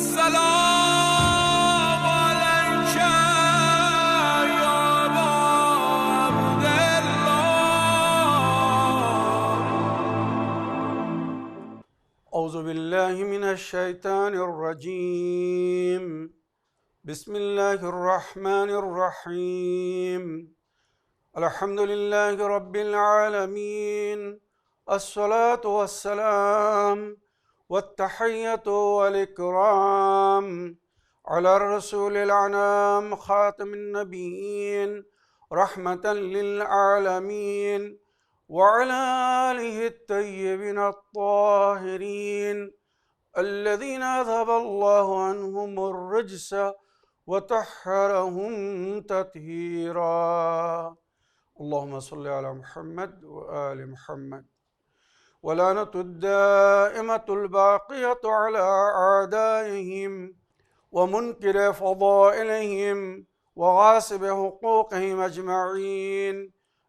السلام عليك يا أبا عبد الله. أعوذ بالله من الشيطان الرجيم. بسم الله الرحمن الرحيم. الحمد لله رب العالمين. الصلاة والسلام والتحية والإكرام على الرسول الأنام خاتم النبيين رحمة للعالمين وعلى آله الطيبين الطاهرين الذين أذهب الله عنهم الرجس وطهرهم تطهيرا. اللهم صل على محمد وآل محمد. ولعنة الدائمة الباقية على أعدائهم ومنكر فضائلهم وغاصب حقوقهم أجمعين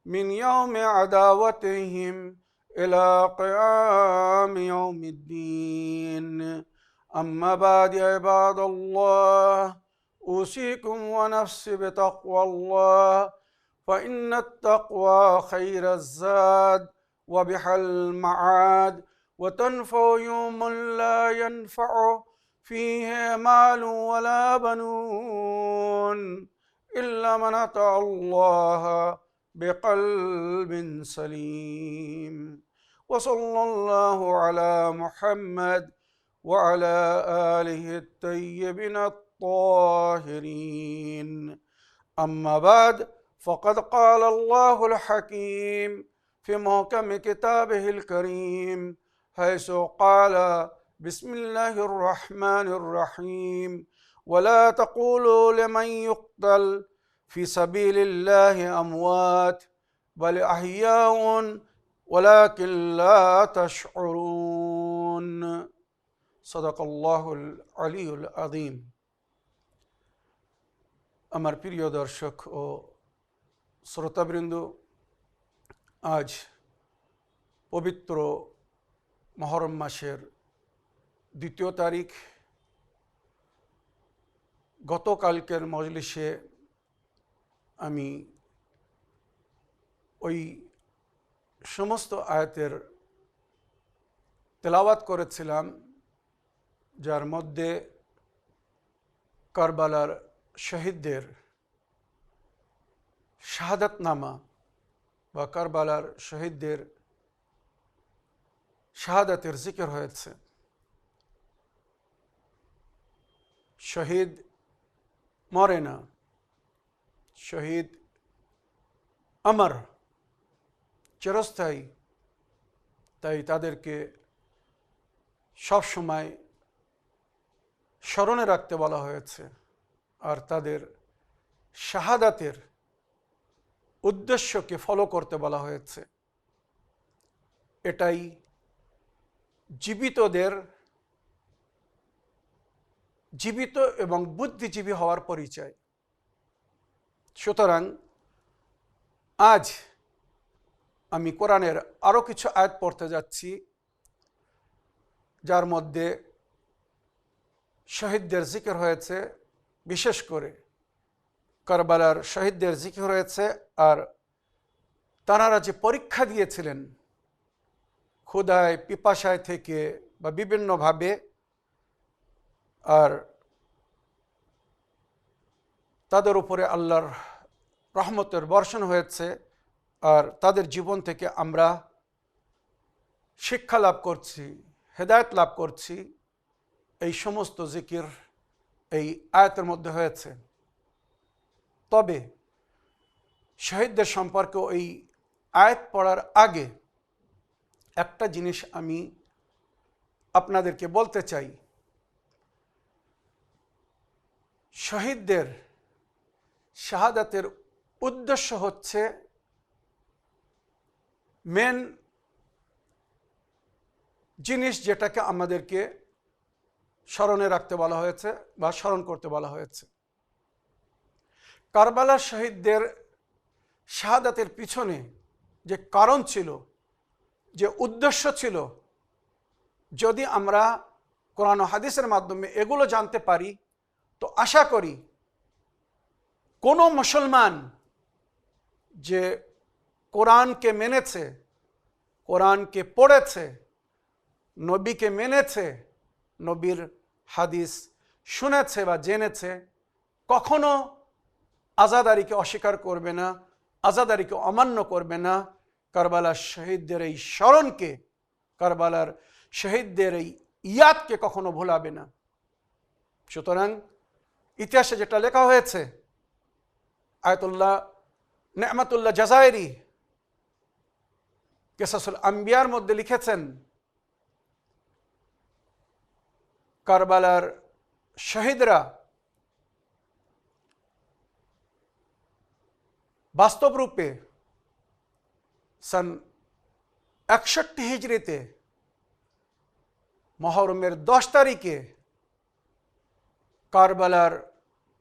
من يوم عداوتهم إلى قيام يوم الدين. أما بعد عباد الله، أوصيكم ونفسي بتقوى الله، فإن التقوى خير الزاد وبها المعاد، وتنفع يوم لا ينفع فيه مال ولا بنون إلا من أتى الله بقلب سليم. وصلى الله على محمد وعلى آله الطيبين الطاهرين. أما بعد، فقد قال الله الحكيم في محكم كتابه الكريم حيث قال: بسم الله الرحمن الرحيم: ولا تقولوا لمن يقتل في سبيل الله أموات بل أحياء ولكن لا تشعرون. صدق الله العلي العظيم. আমার প্রিয় দর্শক ও শ্রোতাবৃন্দ, আজ পবিত্র মহরম মাসের 2 তারিখ। গতকালকের মজলিসে আমি ওই সমস্ত আয়াতের তেলাওয়াত করেছিলাম যার মধ্যে কারবালার শহীদদের শাহাদাতনামা বা কারবালার শহীদদের শাহাদাতের জিকির হয়েছে। শহীদ মরে না, শহীদ অমর, চিরস্থায়ী, তাই তাদেরকে সবসময় স্মরণে রাখতে বলা হয়েছে আর তাদের শাহাদাতের উদ্দেশ্যকে ফলো করতে বলা হয়েছে। এটাই জীবিত এবং বুদ্ধিজীবী হওয়ার পরিচয়। সুতরাং আজ আমি কোরআনের আরও কিছু আয়াত পড়তে যাচ্ছি যার মধ্যে শহীদদের জিকির হয়েছে, বিশেষ করে কারবালার শহীদদের জিকির হয়েছে। আর তাঁরা যে পরীক্ষা দিয়েছিলেন ক্ষুধায় পিপাসায় থেকে বা বিভিন্নভাবে, আর তাদের উপরে আল্লাহর রহমতের বর্ষণ হয়েছে, আর তাদের জীবন থেকে আমরা শিক্ষা লাভ করছি, হেদায়েত লাভ করছি। এই সমস্ত জিকির এই আয়াতের মধ্যে হয়েছে। তবে শহীদদের সম্পর্কে এই আয়াত পড়ার আগে একটা জিনিস আমি আপনাদেরকে বলতে চাই। শহীদদের শাহাদাতের উদ্দেশ্য হচ্ছে মেন জিনিস, যেটাকে আমাদেরকে স্মরণে রাখতে বলা হয়েছে বা স্মরণ করতে বলা হয়েছে। কারবালার শহীদদের শাহাদাতের পিছনে যে কারণ ছিল, যে উদ্দেশ্য ছিল, যদি আমরা কোরআন ও হাদিসের মাধ্যমে এগুলো জানতে পারি, তো আশা করি কোনো মুসলমান যে কোরআনকে মেনেছে, কোরআনকে পড়েছে, নবীকে মেনেছে, নবীর হাদিস শুনেছে বা জেনেছে, কখনো আজাদারিকে অস্বীকার করবে না, আজাদারিকে অমান্য করবে না, কারবালার শহীদদের এই স্মরণকে, কারবালার শহীদদের এই ইয়াদকে কখনো ভোলাবে না। সুতরাং ইতিহাসে যেটা লেখা হয়েছে, আয়াতুল্লাহ নেমাতুল্লাহ জাজাইরি কিসাসুল আম্বিয়ার মধ্যে লিখেছেন, কারবালার শহীদরা বাস্তব রূপে সন 61 হিজরিতে মহরমের 10 তারিখে কারবালার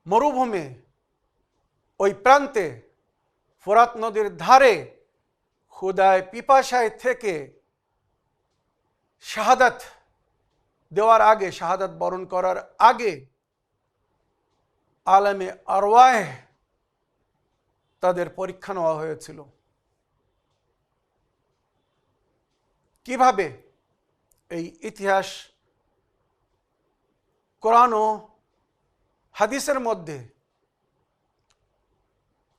মরুভূমে ওই প্রান্তে ফোরাত নদীর ধারে ক্ষুধায় পিপাসায় থেকে শাহাদাত দেওয়ার আগে, শাহাদাত বরণ করার আগে আলমে আরওয়াহ তাদের পরীক্ষা নেওয়া হয়েছিল। কিভাবে? এই ইতিহাস কোরআন ও হাদিসের মধ্যে,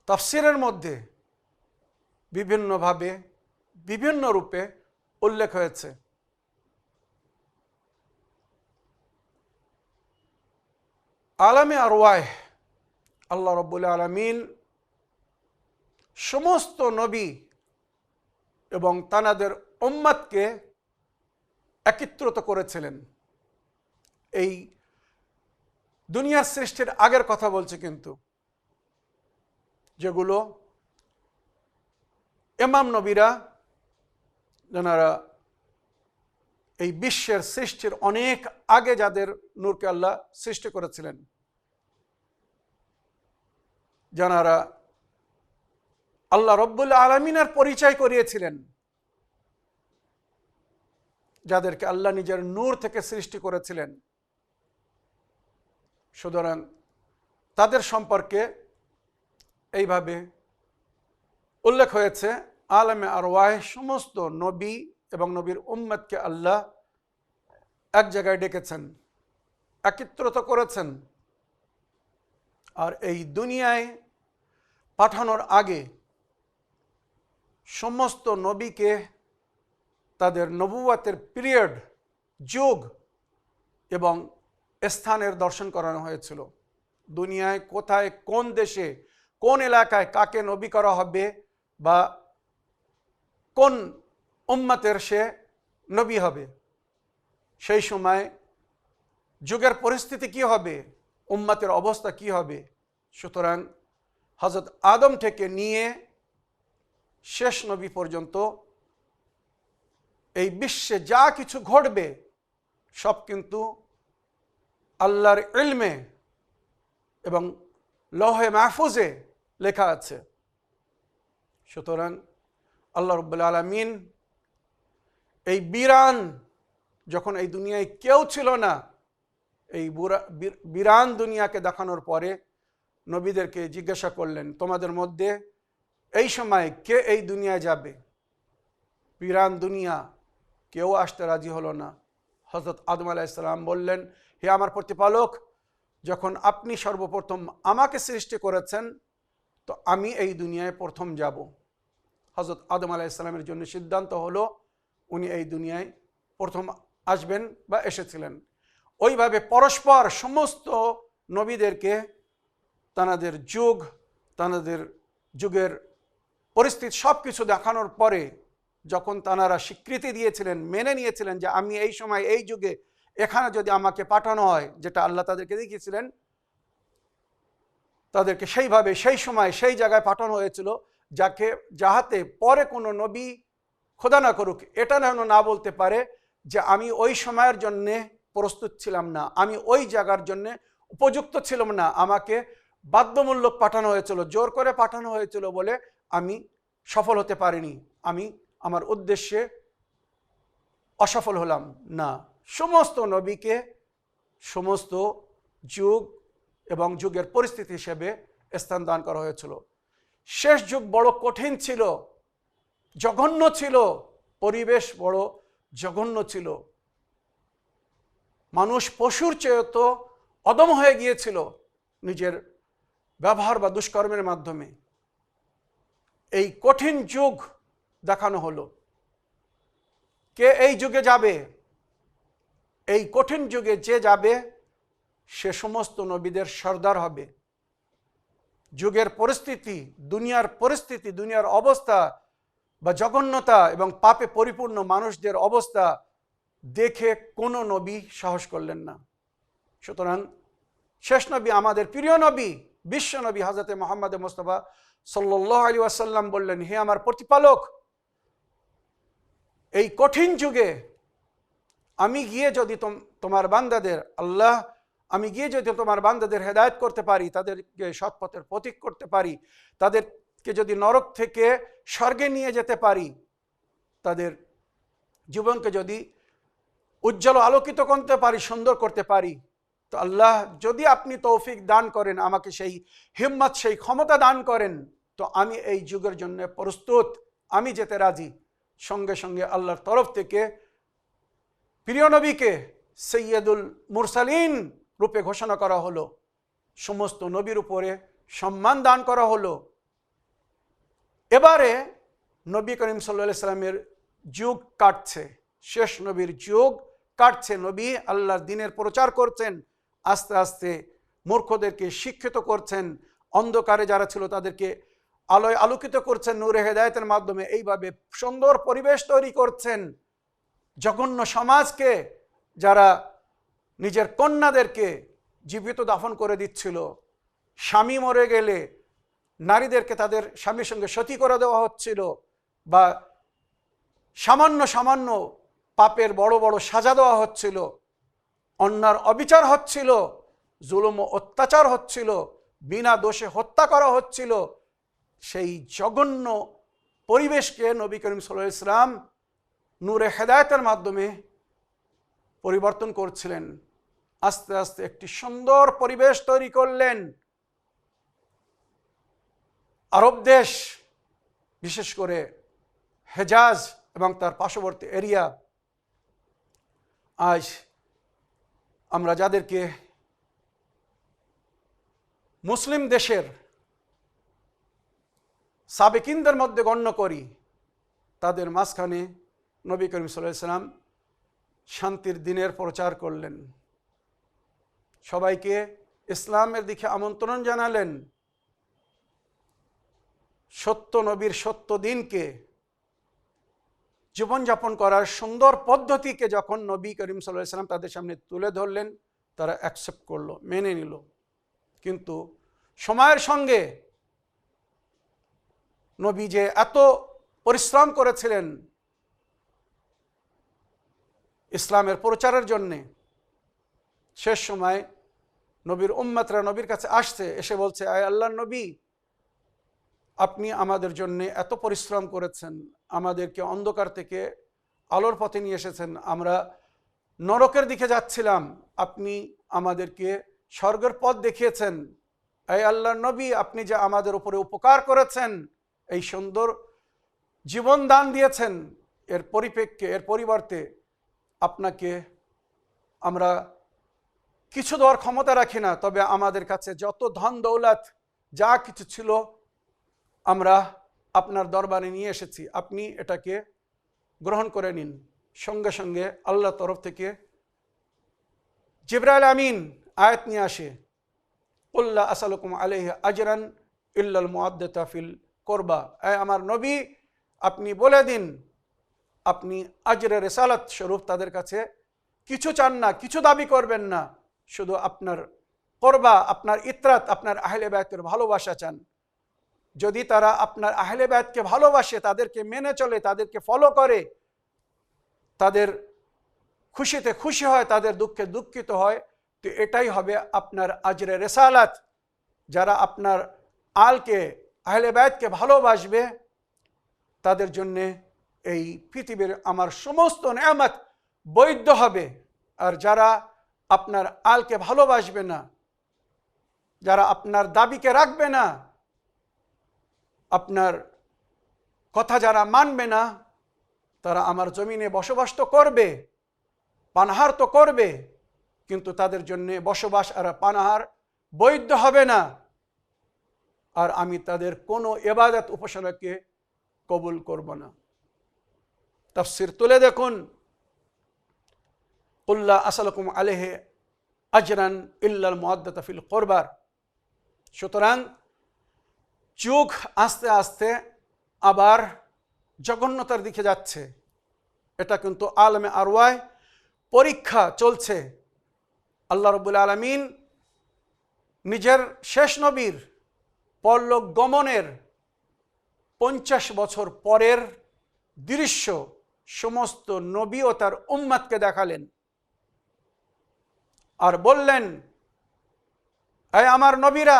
তাফসিরের মধ্যে বিভিন্নভাবে, বিভিন্ন রূপে উল্লেখ হয়েছে। আলামে আরওয়াহ, আল্লাহ রাব্বুল আলামিন সমস্ত নবী এবং তানাদের উম্মতকে একত্রিত করেছিলেন। এই দুনিয়ার সৃষ্টির আগের কথা বলছে, কিন্তু যেগুলো ইমাম নবীরা, যারা এই বিশ্বের সৃষ্টির অনেক আগে যাদের নূরকে আল্লাহ সৃষ্টি করেছিলেন, যারা আল্লাহ রব্বুল আলামিনের পরিচয় করিয়েছিলেন, যাদেরকে আল্লাহ নিজের নূর থেকে সৃষ্টি করেছিলেন, সুতরাং তাদের সম্পর্কে এইভাবে উল্লেখ হয়েছে, আলমে আরওয়াহ সমস্ত নবী এবং নবীর উম্মতকে আল্লাহ এক জায়গায় ডেকেছেন, একত্রিত করেছেন। আর এই দুনিয়ায় পাঠানোর আগে সমস্ত নবীকে তাদের নবুয়াতের পিরিয়ড, যুগ এবং স্থানের দর্শন করানো হয়েছিল। দুনিয়ায় কোথায়, কোন দেশে, কোন এলাকায় কাকে নবী করা হবে বা কোন উম্মতের সে নবী হবে, সেই সময় যুগের পরিস্থিতি কি হবে, উম্মতের অবস্থা কি হবে। সুতরাং হযরত আদম থেকে নিয়ে শেষ নবী পর্যন্ত এই বিশ্বে যা কিছু ঘটবে সব কিন্তু আল্লাহর ইলমে এবং লৌহে মাহফুজে লেখা আছে। সুতরাং আল্লাহ রাব্বুল আলামিন এই বিরান, যখন এই দুনিয়ায় কেউ ছিল না, এই বিরান দুনিয়াকে দেখানোর পরে নবীদেরকে জিজ্ঞাসা করলেন, তোমাদের মধ্যে এই সময় কে এই দুনিয়ায় যাবে? বিরান দুনিয়া, কেউ আসতে রাজি হলো না। হযরত আদম আলাইহিস সালাম বললেন, হে আমার প্রতিপালক, যখন আপনি সর্বপ্রথম আমাকে সৃষ্টি করেছেন, তো আমি এই দুনিয়ায় প্রথম যাব। হযরত আদম আলাইহিস সালামের জন্য সিদ্ধান্ত হলো উনি এই দুনিয়ায় প্রথম আসবেন বা এসেছিলেন। ওইভাবে পরস্পর সমস্ত নবীদেরকে তানাদের যুগ, তানাদের যুগের পরিস্থিতি সব কিছু দেখানোর পরে যখন তানারা স্বীকৃতি দিয়েছিলেন, মেনে নিয়েছিলেন যে আমি এই সময় এই যুগে এখানে যদি আমাকে পাঠানো হয়, যেটা আল্লাহ তাদেরকে দেখিয়েছিলেন, তাদেরকে সেইভাবে সেই সময় সেই জায়গায় পাঠানো হয়েছিল, যাহাতে পরে কোনো নবী, খোদা না করুক, এটা যেন না বলতে পারে যে আমি ওই সময়ের জন্যে প্রস্তুত ছিলাম না, আমি ওই জায়গার জন্যে উপযুক্ত ছিলাম না, আমাকে বাধ্যমূলক পাঠানো হয়েছিল, জোর করে পাঠানো হয়েছিল বলে আমি সফল হতে পারিনি, আমি আমার উদ্দেশ্যে অসফল হলাম না। সমস্ত নবীকে সমস্ত যুগ এবং যুগের পরিস্থিতি হিসেবে স্থান দান করা হয়েছিল। শেষ যুগ বড় কঠিন ছিল, জঘন্য ছিল, পরিবেশ বড় জঘন্য ছিল, মানুষ পশুর চেয়ে তো অদম হয়ে গিয়েছিল নিজের ব্যবহার বা দুষ্কর্মের মাধ্যমে। এই কঠিন যুগ দেখানো হলো। কে এই যুগে যাবে? এই কঠিন যুগে যে যাবে সে সমস্ত নবীদের সর্দার হবে। যুগের পরিস্থিতি, দুনিয়ার অবস্থা বা জঘন্যতা এবং পাপে পরিপূর্ণ মানুষদের অবস্থা দেখে কোনো নবী সাহস করলেন না। সুতরাং শেষ নবী, আমাদের প্রিয় নবী, বিশ্ব নবী হযরতে মুহাম্মদ মুস্তাফা সাল্লাল্লাহু আলাইহি ওয়াসাল্লাম বললেন, হে আমার প্রতিপালক, এই কঠিন যুগে আমি গিয়ে যদি তোমার বান্দাদের, আল্লাহ, আমি গিয়ে যদি তোমার বান্দাদের হেদায়েত করতে পারি, তাদেরকে সৎপথের পথিক করতে পারি, তাদেরকে যদি নরক থেকে স্বর্গে নিয়ে যেতে পারি, তাদের জীবনকে যদি উজ্জ্বল আলোকিত করতে পারি, সুন্দর করতে পারি, তো আল্লাহ যদি আপনি তৌফিক দান করেন, আমাকে সেই হিম্মত, সেই ক্ষমতা দান করেন, তো আমি এই যুগের জন্য প্রস্তুত, আমি যেতে রাজি। সঙ্গে সঙ্গে আল্লাহর তরফ থেকে প্রিয় নবীকে সৈয়দুল মুরসালিন রূপে ঘোষণা করা হলো, সমস্ত নবীর উপরে সম্মান দান করা হলো। এবারে নবী করিম সাল্লাল্লাহু আলাইহি সাল্লামের যুগ কাটছে, শেষ নবীর যুগ কাটছে। নবী আল্লাহর দ্বীনের প্রচার করছেন, আস্তে আস্তে মূর্খদেরকে শিক্ষিত করছেন, অন্ধকারে যারা ছিল তাদেরকে আলোয় আলোকিত করছেন নূরে হেদায়েতের মাধ্যমে। এইভাবে সুন্দর পরিবেশ তৈরি করছেন। জঘন্য সমাজকে, যারা নিজের কন্যাদেরকে জীবিত দাফন করে দিচ্ছিল, স্বামী মরে গেলে নারীদেরকে তাদের স্বামীর সঙ্গে সতী করে দেওয়া হচ্ছিল, বা সামান্য পাপের বড় বড় সাজা দেওয়া হচ্ছিল, অন্যার অবিচার হচ্ছিল, জুলুম ও অত্যাচার হচ্ছিল, বিনা দোষে হত্যা করা হচ্ছিল, সেই জঘন্য পরিবেশকে নবী করিম সাল্লাল্লাহু আলাইহি ওয়াসাল্লাম নূরে হেদায়েতের মাধ্যমে পরিবর্তন করছিলেন। আস্তে আস্তে একটি সুন্দর পরিবেশ তৈরি করলেন। আরব দেশ, বিশেষ করে হেজাজ এবং তার পার্শ্ববর্তী এরিয়া, আজ আমরা যাদেরকে মুসলিম দেশের সাবেকিনদের মধ্যে গণ্য করি, তাদের মাঝখানে নবী করিম সাল্লাল্লাহু আলাইহি ওয়াসাল্লাম শান্তির দ্বীনের প্রচার করলেন, সবাইকে ইসলামের দিকে আমন্ত্রণ জানালেন। সত্য নবীর সত্য দ্বীনকে জীবনযাপন করার সুন্দর পদ্ধতিকে যখন নবী করিম সাল্লাল্লাহু আলাইহি ওয়াসাল্লাম তাদের সামনে তুলে ধরলেন, তারা অ্যাকসেপ্ট করলো, মেনে নিল। কিন্তু সময়ের সঙ্গে নবী যে এত পরিশ্রম করেছিলেন ইসলামের প্রচারের জন্যে, শেষ সময় নবীর উম্মতরা নবীর কাছে আসছে, এসে বলছে, আয় আল্লাহর নবী, আপনি আমাদের জন্য এত পরিশ্রম করেছেন, আমাদেরকে অন্ধকার থেকে আলোর পথে নিয়ে এসেছেন, আমরা নরকের দিকে যাচ্ছিলাম, আপনি আমাদেরকে স্বর্গের পথ দেখিয়েছেন। আয় আল্লাহর নবী, আপনি যে আমাদের উপরে উপকার করেছেন, এই সুন্দর জীবন দান দিয়েছেন, এর পরিপ্রেক্ষে, এর পরিবর্তে আপনাকে আমরা কিছু দেওয়ার ক্ষমতা রাখি না, তবে আমাদের কাছে যত ধন দৌলত যা কিছু ছিল আমরা আপনার দরবারে নিয়ে এসেছি, আপনি এটাকে গ্রহণ করে নিন। সঙ্গে সঙ্গে আল্লাহর তরফ থেকে জিবরাইল আমিন আয়াত নিয়ে আসে, কুল লা আসআলুকুম আলাইহি আজরান ইল্লাল মুআদ্দাতা ফিল কুরবা। আমার নবী, আপনি বলে দিন, আপনি আজরে রিসালাত স্বরূপ তাদের কাছে কিছু চান না, কিছু দাবি করবেন না, শুধু আপনার কুরবা, আপনার ইত্রাত, আপনার আহলে বায়তের ভালোবাসা চান। যদি তারা আপনার আহলে বায়তকে ভালোবাসে, তাদেরকে মেনে চলে, তাদেরকে ফলো করে, তাদের খুশিতে খুশি হয়, তাদের দুঃখে দুঃখিত হয়, তো এটাই হবে আপনার আজরে রিসালাত। যারা আপনার আলকে, আহলে বায়তকে ভালোবাসবে, তাদের জন্যে এই পৃথিবীর আমার সমস্ত নেয়ামত বৈধ হবে। আর যারা আপনার আলকে ভালোবাসবে না, যারা আপনার দাবিকে রাখবে না, আপনার কথা যারা মানবে না, তারা আমার জমিনে বসবাস তো করবে, পানাহার তো করবে, কিন্তু তাদের জন্য বসবাস আর পানাহার বৈধ হবে না, আর আমি তাদের কোনো ইবাদত উপাসনাকে কবুল করব না। তাফসীর তুলে দেখুন, কুল্লা আসালকুম আলাইহি আজরান ইল্লাল মুআদ্দাতা ফিল কুরবার। সুতরাং যুগ আস্তে আস্তে আবার জঘন্যতার দিকে যাচ্ছে। এটা কিন্তু আলমে আরওয়াহ পরীক্ষা চলছে। আল্লাহ রাব্বুল আলামিন নিজের শেষ নবীর পরলোক গমনের 50 বছর পরের দৃশ্য সমস্ত নবী ও তার উম্মতকে দেখালেন, আর বললেন, এই আমার নবীরা,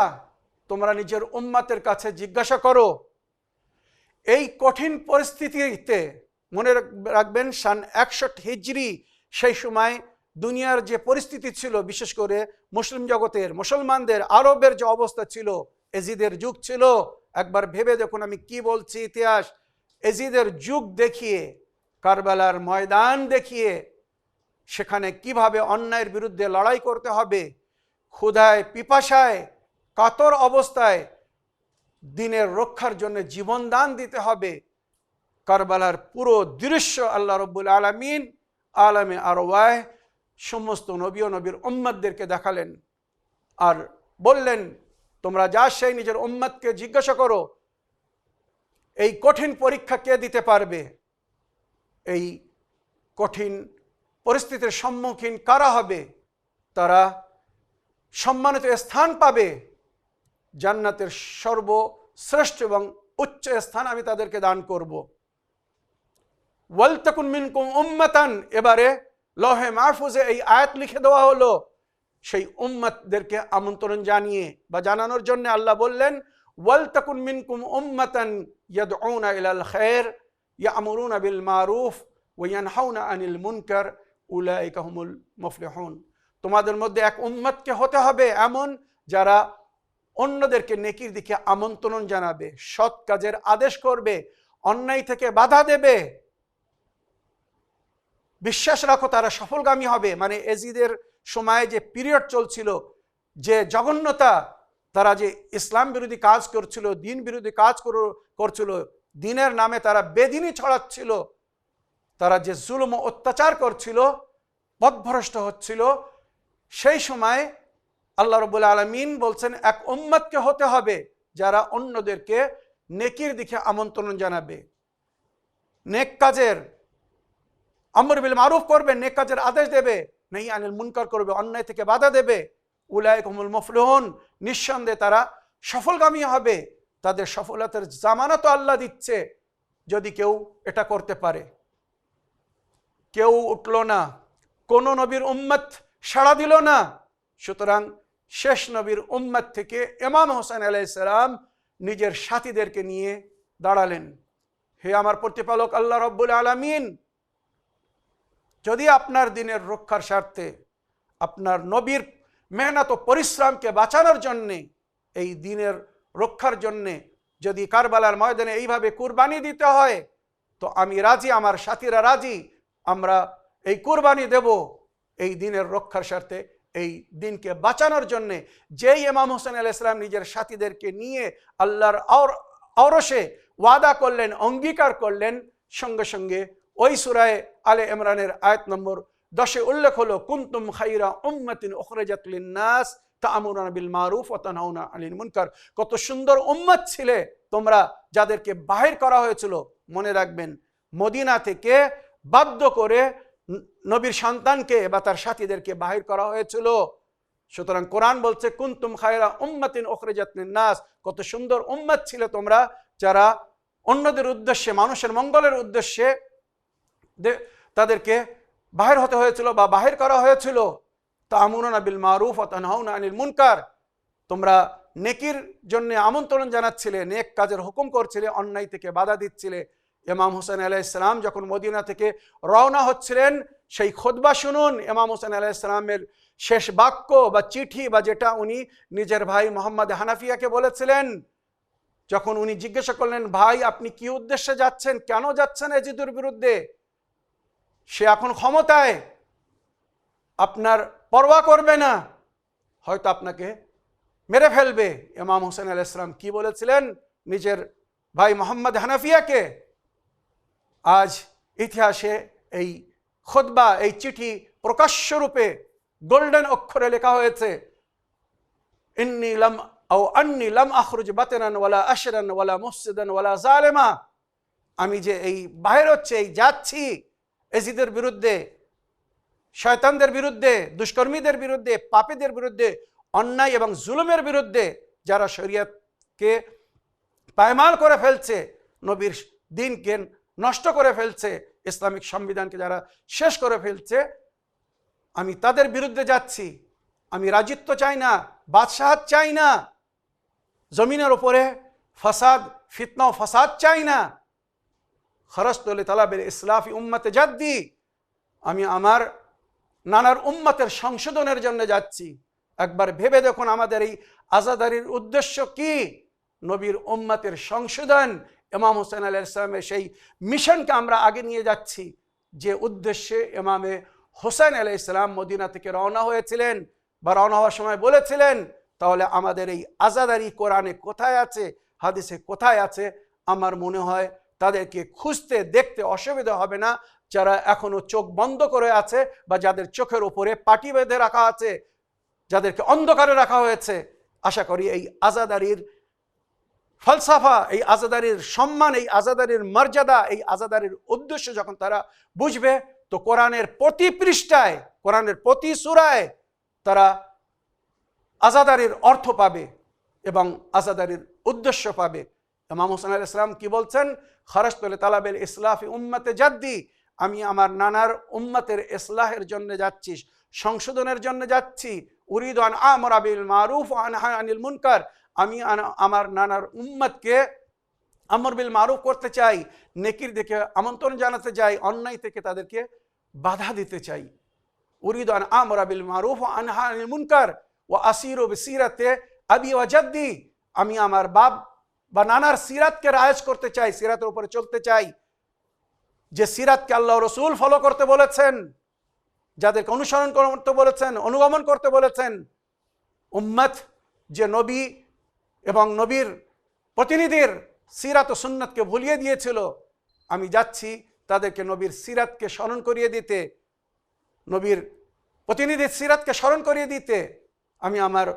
তোমরা নিজের উম্মতের কাছে জিজ্ঞাসা করো, এই কঠিন পরিস্থিতিতে, মনে রাখবেন সন 61 হিজরি, সেই সময় দুনিয়ার যে পরিস্থিতি ছিল, বিশেষ করে মুসলিম জগতের মুসলমানদের, আরবের যে অবস্থা ছিল, এজিদের যুগ ছিল। একবার ভেবে দেখুন আমি কি বলছি, ইতিহাস। এজিদের যুগ দেখিয়ে, কারবালার ময়দান দেখিয়ে, সেখানে কিভাবে অন্যায়ের বিরুদ্ধে লড়াই করতে হবে, ক্ষুধায় পিপাসায় কাতর অবস্থায় দিনের রক্ষার জন্য জীবন দান দিতে হবে, কারবালার পুরো দৃশ্য আল্লাহ রাব্বুল আলামিন আলমে আরওয়াহ সমস্ত নবী ও নবীর উম্মতদেরকে দেখালেন, আর বললেন, তোমরা যা সেই নিজের উম্মতকে জিজ্ঞাসা করো, এই কঠিন পরীক্ষা কে দিতে পারবে, এই কঠিন পরিস্থিতির সম্মুখীন কারা হবে, তারা সম্মানিত স্থান পাবে, জান্নাতের সর্বশ্রেষ্ঠ এবং উচ্চ স্থান আমি তাদেরকে দান করব। ওয়ালতাকুন মিনকুম উম্মাতান, এবারে লৌহে মাহফুজে এই আয়াত লিখে দেওয়া হলো। সেই উম্মতদেরকে আমন্ত্রণ জানিয়ে বা জানানোর জন্য আল্লাহ বললেন, ওয়ালতাকুন মিনকুম উম্মাতান ইয়াদউনা ইলাল খায়র ইয়ামুরুনা বিল মারুফ ওয়া ইয়ানহাউনা আনিল মুনকার উলাইকা হুমুল মুফলিহুন। তোমাদের মধ্যে এক উম্মতকে হতে হবে এমন, যারা অন্যদেরকে নেকির দিকে আমন্ত্রণ জানাবে, সৎ কাজের আদেশ করবে, অন্যায় থেকে বাধা দেবে। বিশ্বাস রাখো তারা সফলগামী হবে। মানে এজিদের সময় যে পিরিয়ড চলছিল, যে জঘন্যতা, তারা যে ইসলাম বিরোধী কাজ করছিল, দিন বিরোধী কাজ করছিল, দিনের নামে তারা বেদিনী ছড়াচ্ছিল, তারা যে জুলুম ও অত্যাচার করছিল, পথভ্রষ্ট হচ্ছিল, সেই সময় আল্লাহ রাব্বুল আলামিন বলছেন এক উম্মতকে হতে হবে যারা অন্যদেরকে নেকির দিকে আমন্ত্রণ জানাবে, নেক কাজের আমর বিল মারুফ করবে, নেক কাজের আদেশ দেবে, নাহি আনিল মুনকার করবে, অন্যায় থেকে বাধা দেবে। উলাইকা হুমুল মুফলিহুন, নিঃসন্দেহে তারা সফলগামী হবে। তাদের সফলতার জামানত আল্লাহ দিচ্ছে যদি কেউ এটা করতে পারে। কেউ উঠল না, কোন নবীর উম্মত সাড়া দিল না। সুতরাং শেষ নবীর উম্মত থেকে ইমাম হোসেন আলাইহিস সালাম নিজের সাথীদেরকে নিয়ে দাঁড়ালেন, হে আমার প্রতিপালক আল্লাহ রাব্বুল আলামিন, যদি আপনার দিনের রক্ষার স্বার্থে, আপনার নবীর মেহনত ও পরিশ্রমকে বাঁচানোর জন্যে, এই দিনের রক্ষার জন্যে যদি কারবালার ময়দানে এইভাবে কুরবানি দিতে হয়, তো আমি রাজি, আমার সাথীরা রাজি, আমরা এই কুরবানি দেব এই দিনের রক্ষার স্বার্থে, এই দিনকে বাঁচানোর জন্যে। যেই ইমাম হোসেন আলাইহিস সালাম নিজের সাথীদেরকে নিয়ে আল্লাহর ঔরসে ওয়াদা করলেন, অঙ্গীকার করলেন, সঙ্গে সঙ্গে ওই সূরা আলে ইমরানের আয়াত নম্বর 10 উল্লেখ হলো, কুনতুম খায়রা উম্মাতিন উখরিজাত লিন-নাস তা'মুরুনা বিল মারুফ ওয়া তানহাউনা আনিল মুনকার। কত সুন্দর উম্মত ছিলে তোমরা, যাদেরকে বাহির করা হয়েছিল। মনে রাখবেন, মদিনা থেকে বাধ্য করে নবীর সন্তানকে বা তার সাথীদেরকে বাহির করা হয়েছিল। সুতরাং কোরআন বলছে, কুনতুম খায়রা উম্মাতিন উখরিজাত লিন-নাস, কত সুন্দর উম্মত ছিল তোমরা, যারা অন্যদের উদ্দেশ্যে, মানুষের মঙ্গলের উদ্দেশ্যে তাদেরকে বাহির হতে হয়েছিল বা বাহির করা হয়েছিল। তা'মুরুনা বিল মারুফ ওয়া তানহাউনা আনিল মুনকার, তোমরা নেকির জন্য আমন্ত্রণ জানাচ্ছিলে, নেক কাজের হুকুম করছিলে, অন্যায় থেকে বাধা দিচ্ছিলে। ইমাম হোসেন আলাইহিস সালাম যখন মদিনা থেকে রওনা হচ্ছিলেন, সেই খুতবা শুনুন। ইমাম হোসেন আলাইহিস সালামের শেষ বাক্য বা চিঠি বা যেটা উনি নিজের ভাই মোহাম্মদ হানাফিয়াকে বলেছিলেন, যখন উনি জিজ্ঞাসা করলেন, ভাই আপনি কি উদ্দেশ্যে যাচ্ছেন, কেন যাচ্ছেন এজিদের বিরুদ্ধে? সে এখন ক্ষমতায়, আপনার পরোয়া করবে না, হয়তো আপনাকে মেরে ফেলবে। ইমাম হোসেন আলাইহিস সালাম কি বলেছিলেন নিজের ভাই মোহাম্মদ হানাফিয়াকে? আজ ইতিহাসে এই খুতবা, এই চিঠি প্রকাশ্য রূপে গোল্ডেন অক্ষরে লেখা হয়েছে, আন্নী লাম আখরুজ বাতনান ওয়ালা আশরান ওয়ালা মুফসিদান ওয়ালা জালেমা। আমি যে এই বাহির হচ্ছে, এই যাচ্ছি এজিদের বিরুদ্ধে, শয়তানদের বিরুদ্ধে, দুষ্কর্মীদের বিরুদ্ধে, পাপীদের বিরুদ্ধে, অন্যায় এবং জুলুমের বিরুদ্ধে, যারা শরীয়তকে পায়মাল করে ফেলছে, নবীর দ্বীনকে নষ্ট করে ফেলছে, ইসলামিক সংবিধানকে যারা শেষ করে ফেলছে, আমি তাদের বিরুদ্ধে যাচ্ছি। আমি রাজিত্ব চাই না, বাদশাহাত চাই না, জমিনের উপরে ফাসাদ, ফিতনা ও ফাসাদ চাই না। খরজতু লিতালাবিল ইসলাফি উম্মতে জাদ্দি, আমি আমার নানার উম্মতের সংশোধনের জন্য যাচ্ছি। একবার ভেবে দেখুন আমাদের এই আজাদারির উদ্দেশ্য কি? নবীর উম্মতের সংশোধন। ইমাম হোসেন আলাইহিস সালামের সেই মিশনকে আমরা আগে নিয়ে যাচ্ছি, যে উদ্দেশ্যে ইমামে হোসেন আলাইহিস সালাম মদিনা থেকে রওনা হয়েছিলেন বা রওনা হওয়ার সময় বলেছিলেন। তাহলে আমাদের এই আজাদারি কোরআনে কোথায় আছে, হাদিসে কোথায় আছে? আমার মনে হয় তাদেরকে খুঁজতে দেখতে অসুবিধা হবে না, যারা এখনো চোখ বন্ধ করে আছে বা যাদের চোখের উপরে পাটি বেঁধে রাখা আছে, যাদেরকে অন্ধকারে রাখা হয়েছে। আশা করি এই আজাদারির ফলসাফা, এই আজাদারির সম্মান, এই আজাদারির মর্যাদা, এই আজাদারির উদ্দেশ্য যখন তারা বুঝবে, তো কোরআনের প্রতি পৃষ্ঠায়, কোরআনের প্রতি সূরায় তারা আজাদারির অর্থ পাবে এবং আজাদারির উদ্দেশ্য পাবে। ইমাম হোসেন আলাইহিস সালাম কি বলছেন? খরজতু লিতালাবিল ইসলাফি উম্মতে জাদ্দি, আমি আমার নানার উম্মতের ইসলাহের জন্য যাচ্ছি, সংশোধনের জন্য যাচ্ছি। উরিদু আন আমরা বিল মারুফ ওয়া আনহা আনিল মুনকার, আমি আমার নানার উম্মতকে আমর বিল মারুফ করতে চাই, নেকির দিকে আমন্ত্রণ জানাতে চাই, অন্যায় থেকে তাদেরকে বাধা দিতে চাই। উরিদু আন আমরা বিল মারুফ ওয়া আনহা আনিল মুনকার ওয়া আসিরু বিসিরাতে আবি ওয়া জাদ্দি, আমি আমার বাপ বা নানার সিরাতকে রায়েজ করতে চাই, সিরাতের উপরে চলতে চাই, যে সিরাতকে আল্লাহ রসুল ফলো করতে বলেছেন, যাদেরকে অনুসরণ করতে বলেছেন, অনুগমন করতে বলেছেন। উম্মত যে নবী এবং নবীর প্রতিনিধির সিরাত ও সুন্নতকে ভুলিয়ে দিয়েছিল, আমি যাচ্ছি তাদেরকে নবীর সিরাতকে স্মরণ করিয়ে দিতে, নবীর প্রতিনিধির সিরাতকে স্মরণ করিয়ে দিতে। আমি আমার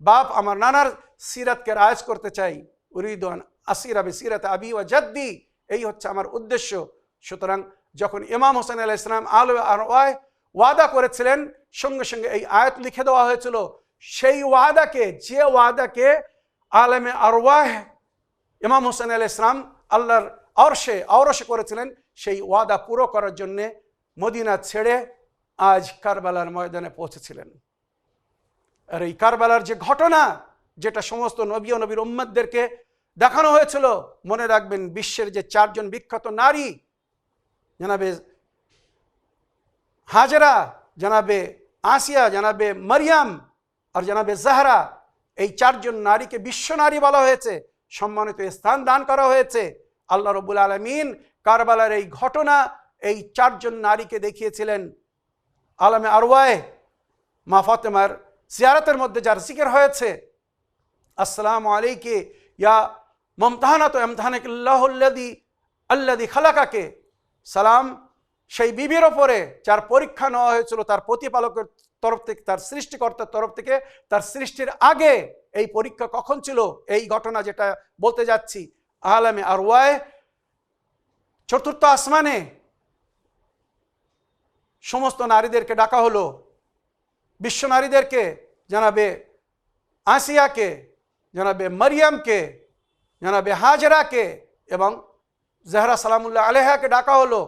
বাপ, আমার নানার সিরাতকে রায়েজ করতে চাই। উরিদু আন আসিরা বিসিরাতে আবি ওয়া জাদ্দি, এই হচ্ছে আমার উদ্দেশ্য। সুতরাং যখন ইমাম হোসেন আলাইহিস সালাম আলমে আরওয়াহ ওয়াদা করেছিলেন, সঙ্গে সঙ্গে এই আয়াত লিখে দেওয়া হয়েছিল। সেই ওয়াদাকে, যে ওয়াদাকে আলমে আরওয়াহ ইমাম হোসেন আলাইহিস সালাম আল্লাহর আরশে করেছিলেন, সেই ওয়াদা পুরো করার জন্যে মদিনা ছেড়ে আজ কারবালার ময়দানে পৌঁছেছিলেন। আর এই কারবালার যে ঘটনা, যেটা সমস্ত নবী ও নবীর উম্মতদেরকে দেখানো হয়েছিল, মনে রাখবেন বিশ্বের যে 4 জন বিখ্যাত নারী, জানাবে হাজরা, জানাবে আসিয়া, জানাবে মারিয়াম আর জানাবে জাহরা, এই 4 জন নারীকে বিশ্ব নারী বলা হয়েছে, সম্মানিত স্থান দান করা হয়েছে। আল্লাহ রাব্বুল আলামিন কারবালার এই ঘটনা এই 4 জন নারীকে দেখিয়েছিলেন। আলমে আরওয়াহ মা ফাতেমার জিয়ারতের মধ্যে যার জিকির হয়েছে, আসসালামু আলাইকি ইয়া মুমতাহানাতু ইমতাহানাকাল্লাহু আল্লাযী খালাকাকে, সালাম সেই বিবির ওপরে যার পরীক্ষা নেওয়া হয়েছিল তার প্রতিপালকের তরফ থেকে, তার সৃষ্টিকর্তার তরফ থেকে। তার সৃষ্টির আগে এই পরীক্ষা কখন ছিল? এই ঘটনা যেটা বলতে যাচ্ছি, আলমে আরওয়াহ 4র্থ আসমানে সমস্ত নারীদেরকে ডাকা হলো, বিশ্ব নারীদেরকে, জানাবে আসিয়াকে, জানাবে মারিয়ামকে, জানাবে হাজরাকে এবং জাহরা সালামুল্লাহ আলাইহাকে ডাকা হলো।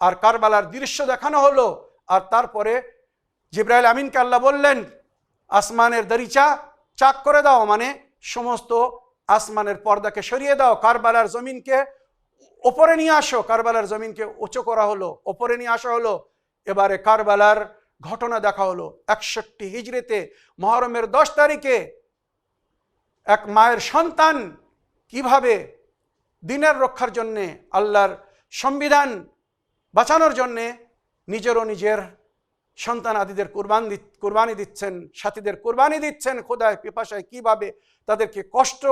আর কারবালার দৃশ্য দেখানো হলো। আর তারপরে জিবরাইল আমিনকে আল্লাহ বললেন, আসমানের দরিচা চাক করে দাও, মানে সমস্ত আসমানের পর্দাকে সরিয়ে দাও, কারবালার জমিনকে ওপরে নিয়ে আসো। কারবালার জমিনকে উঁচু করা হলো, ওপরে নিয়ে আসা হলো। এবারে কারবালার ঘটনা দেখা হলো। 61 হিজরিতে মুহররমের 10 তারিখে এক মায়ের সন্তান কিভাবে দিনের রক্ষার জন্যে, আল্লাহর সংবিধান বাঁচানোর জন্যে নিজেরও নিজের সন্তান আদিদের কুরবানি দিচ্ছেন, সাথীদের কুরবানি দিচ্ছেন, খোদায় পিপাসায় কিভাবে তাদেরকে কষ্ট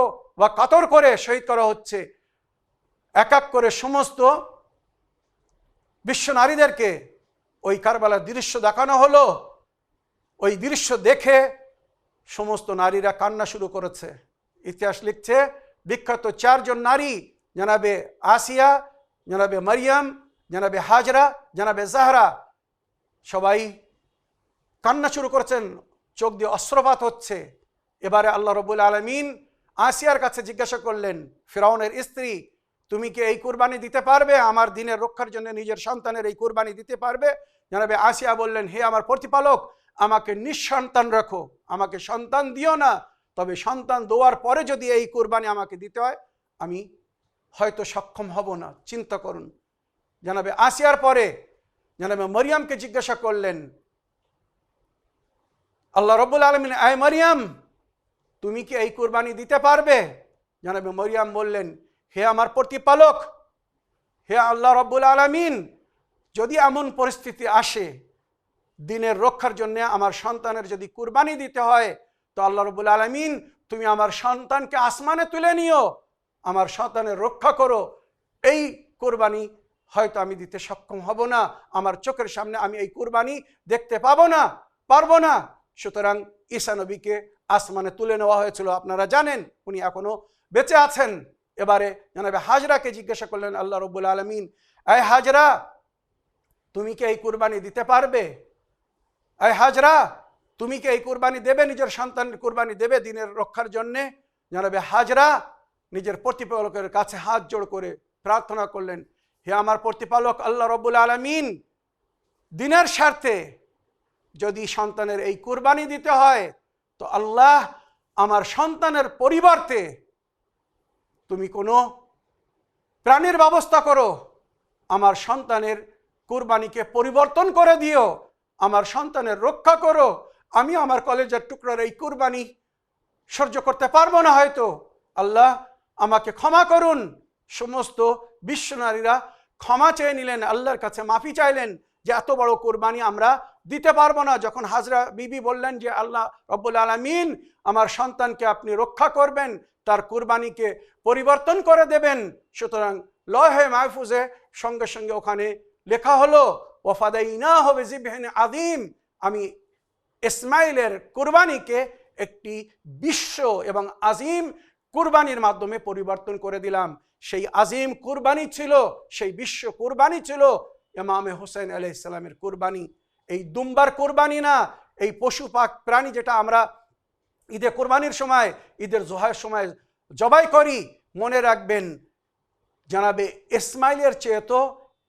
বা কাতর করে শহীদ করা হচ্ছে। এক এক করে সমস্ত বিশ্ব নারীদেরকে ওই কারবালার দৃশ্য দেখানো হলো। ওই দৃশ্য দেখে সমস্ত নারীরা কান্না শুরু করেছে। ইতিহাস লিখছে বিখ্যাত 4 জন নারী, জনাবে আসিয়া, জনাবে মারিয়াম, জনাবে হাজরা, জনাবে জাহরা, সবাই কান্না শুরু করেছেন, চোখ দিয়ে অশ্রুপাত হচ্ছে। এবারে আল্লাহ রাব্বুল আলামিন আসিয়ার কাছে জিজ্ঞাসা করলেন, ফিরাউনের স্ত্রী, তুমি কি এই কুরবানি দিতে পারবে? আমার দিনের রক্ষার জন্য নিজের সন্তানের এই কুরবানি দিতে পারবে? জনাবে আসিয়া বললেন, হে আমার প্রতিপালক, আমাকে নিঃসন্তান রাখো, আমাকে সন্তান দিও না, তবে সন্তান দেওয়ার পরে যদি এই কুরবানি আমাকে দিতে হয় আমি হয়তো সক্ষম হব না। চিন্তা করুন। জনাবে আসিয়ার পরে জনাবে মারিয়ামকে জিজ্ঞাসা করলেন আল্লাহ রাব্বুল আলামিন, আয় মারিয়াম, তুমি কি এই কুরবানি দিতে পারবে? জনাবে মারিয়াম বললেন, হে আমার প্রতিপালক, হে আল্লাহ রাব্বুল আলামিন, যদি এমন পরিস্থিতি আসে দিনের রক্ষার জন্য আমার সন্তানের যদি কুরবানি দিতে হয়, তো আল্লাহ রাব্বুল আলামিন তুমি আমার সন্তানকে আসমানে তুলে নিও, আমার সন্তানের রক্ষা করো। এই কুরবানি হয়তো আমি দিতে সক্ষম হব না, আমার চোখের সামনে আমি এই কুরবানি দেখতে পাবো না, পারবো না। সুতরাং ঈসা নবীকে আসমানে তুলে নেওয়া হয়েছিল, আপনারা জানেন, উনি এখনো বেঁচে আছেন। এবারে জনাবে হাজরাকে জিজ্ঞাসা করলেন আল্লাহ রাব্বুল আলামিন, আয় হাজরা, তুমি কি এই কুরবানি দিতে পারবে? আয় হাজরা, তুমি কি এই কুরবানি দেবে, নিজের সন্তানের কুরবানি দেবে দিনের রক্ষার জন্যে? জনাবে হাজরা নিজের প্রতিপালকের কাছে হাত জোড় করে প্রার্থনা করলেন, হে আমার প্রতিপালক আল্লাহ রাব্বুল আলামিন, দিনের স্বার্থে যদি সন্তানের এই কুরবানি দিতে হয়, তো আল্লাহ আমার সন্তানের পরিবর্তে তুমি কোনো প্রাণীর ব্যবস্থা করো, আমার সন্তানের কুরবানিকে পরিবর্তন করে দিও, আমার সন্তানের রক্ষা করো। আমি আমার কলেজের টুকরার এই কুরবানি সহ্য করতে পারবো না হয়তো, আল্লাহ আমাকে ক্ষমা করুন। সমস্ত বিশ্ব নারীরা ক্ষমা চেয়ে নিলেন, আল্লাহর কাছে মাফি চাইলেন যে এত বড় কুরবানি আমরা দিতে পারবো না। যখন হাজরা বিবি বললেন যে আল্লাহ রাব্বুল আলামিন আমার সন্তানকে আপনি রক্ষা করবেন, তার কুরবানিকে পরিবর্তন করে দেবেন, সুতরাং লৌহে মাহফুজে সঙ্গে সঙ্গে ওখানে লেখা হলো ওয়াফাদাইনাহু বিযিবহিন আযীম, আমি ইসমাইলের কুরবানিকে একটি বিশ্ব এবং আজিম কুরবানির মাধ্যমে পরিবর্তন করে দিলাম। সেই আজিম কুরবানি ছিল, সেই বিশ্ব কুরবানি ছিল ইমামে হোসেন আলাইহিস সালামের কুরবানি। এই দুম্বার কুরবানি না, এই পশু প্রাণী যেটা আমরা ঈদে কুরবানির সময়, ঈদের জোহার সময় জবাই করি, মনে রাখবেন জানাবে ইসমাইলের চেয়ে তো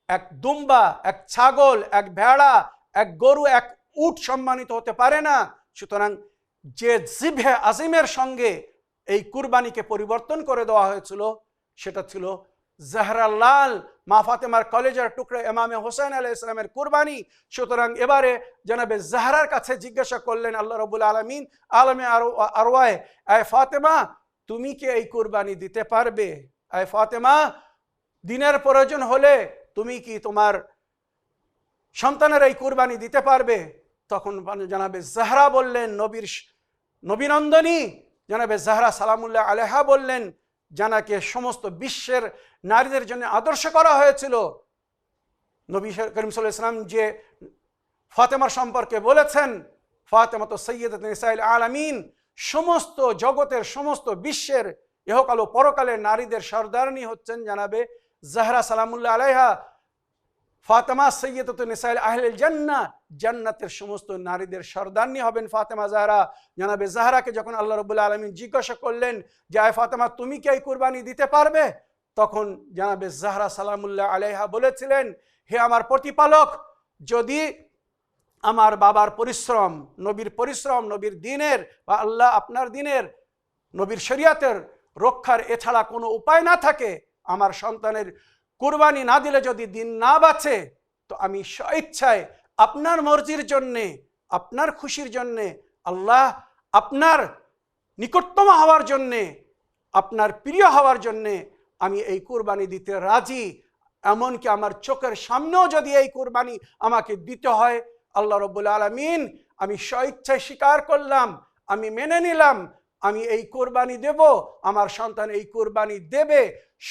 এক দুম্বা, এক ছাগল, এক ভেড়া, এক গরু, এক উট সম্মানিত হতে পারে না। সুতরাং যে জিবহে আজিমের সঙ্গে এই কুরবানিকে পরিবর্তন করে দেওয়া হয়েছিল সেটা ছিল জাহরা লাল মা ফাতেমার কলেজের টুকরা ইমামে হোসেন আলাইহিস সালামের কুরবানি। সুতরাং এবারে জনাবে জাহরার কাছে জিজ্ঞাসা করলেন আল্লাহ রাব্বুল আলামিন আলমে আরওয়ায়ে, আয় ফাতেমা, তুমি কি এই কুরবানি দিতে পারবে? আয় ফাতেমা, দিনের প্রয়োজন হলে তুমি কি তোমার সন্তানের এই কুরবানি দিতে পারবে? তখন জানাবে জাহরা বললেন, নবীনন্দনী জানাবে জাহরা সালামুল্লাহ আলাইহা বললেন, জানাকে সমস্ত বিশ্বের নারীদের জন্য আদর্শ করা হয়েছিল। নবী করিম সাল্লাল্লাহু আলাইহি ওয়াসাল্লাম যে ফাতেমার সম্পর্কে বলেছেন, ফাতেমা তো সাইয়্যিদাতুন নিসাইল আলামিন, সমস্ত জগতের সমস্ত বিশ্বের ইহকাল ও পরকালের নারীদের সর্দারনী হচ্ছেন জানাবে জাহরা সালামুল্লাহ আলাইহা। ফাতেমা সাইয়্যিদাতুন নিসাইল আহলিল জান্নাহ, জান্নাতের সমস্ত নারীদের সর্দারনী হবেন ফাতেমা জাহরা। জানাবে জাহরাকে যখন আল্লাহ রাব্বুল আলামিন জিজ্ঞাসা করলেন যে আয় ফাতেমা, তুমি কি এই কুরবানি দিতে পারবে? তখন জানাবে জাহরা সালামুল্লাহ আলাইহা বলেছিলেন, হে আমার প্রতিপালক, যদি আমার বাবার পরিশ্রম, নবীর পরিশ্রম, নবীর দিনের বা আল্লাহ আপনার দিনের, নবীর শরিয়াতের রক্ষার এছাড়া কোনো উপায় না থাকে, আমার সন্তানের কুরবানি না দিলে যদি দিন না বাঁচে, তো আমি স্বইচ্ছায় আপনার মর্জির জন্যে, আপনার খুশির জন্যে, আল্লাহ আপনার নিকটতম হওয়ার জন্যে, আপনার প্রিয় হওয়ার জন্যে আমি এই কুরবানি দিতে রাজি। এমনকি আমার চোখের সামনেও যদি এই কুরবানি আমাকে দিতে হয়, আল্লাহ রাব্বুল আলামিন আমি স্বইচ্ছায় স্বীকার করলাম, আমি মেনে নিলাম, আমি এই কুরবানি দেব, আমার সন্তান এই কুরবানি দেবে।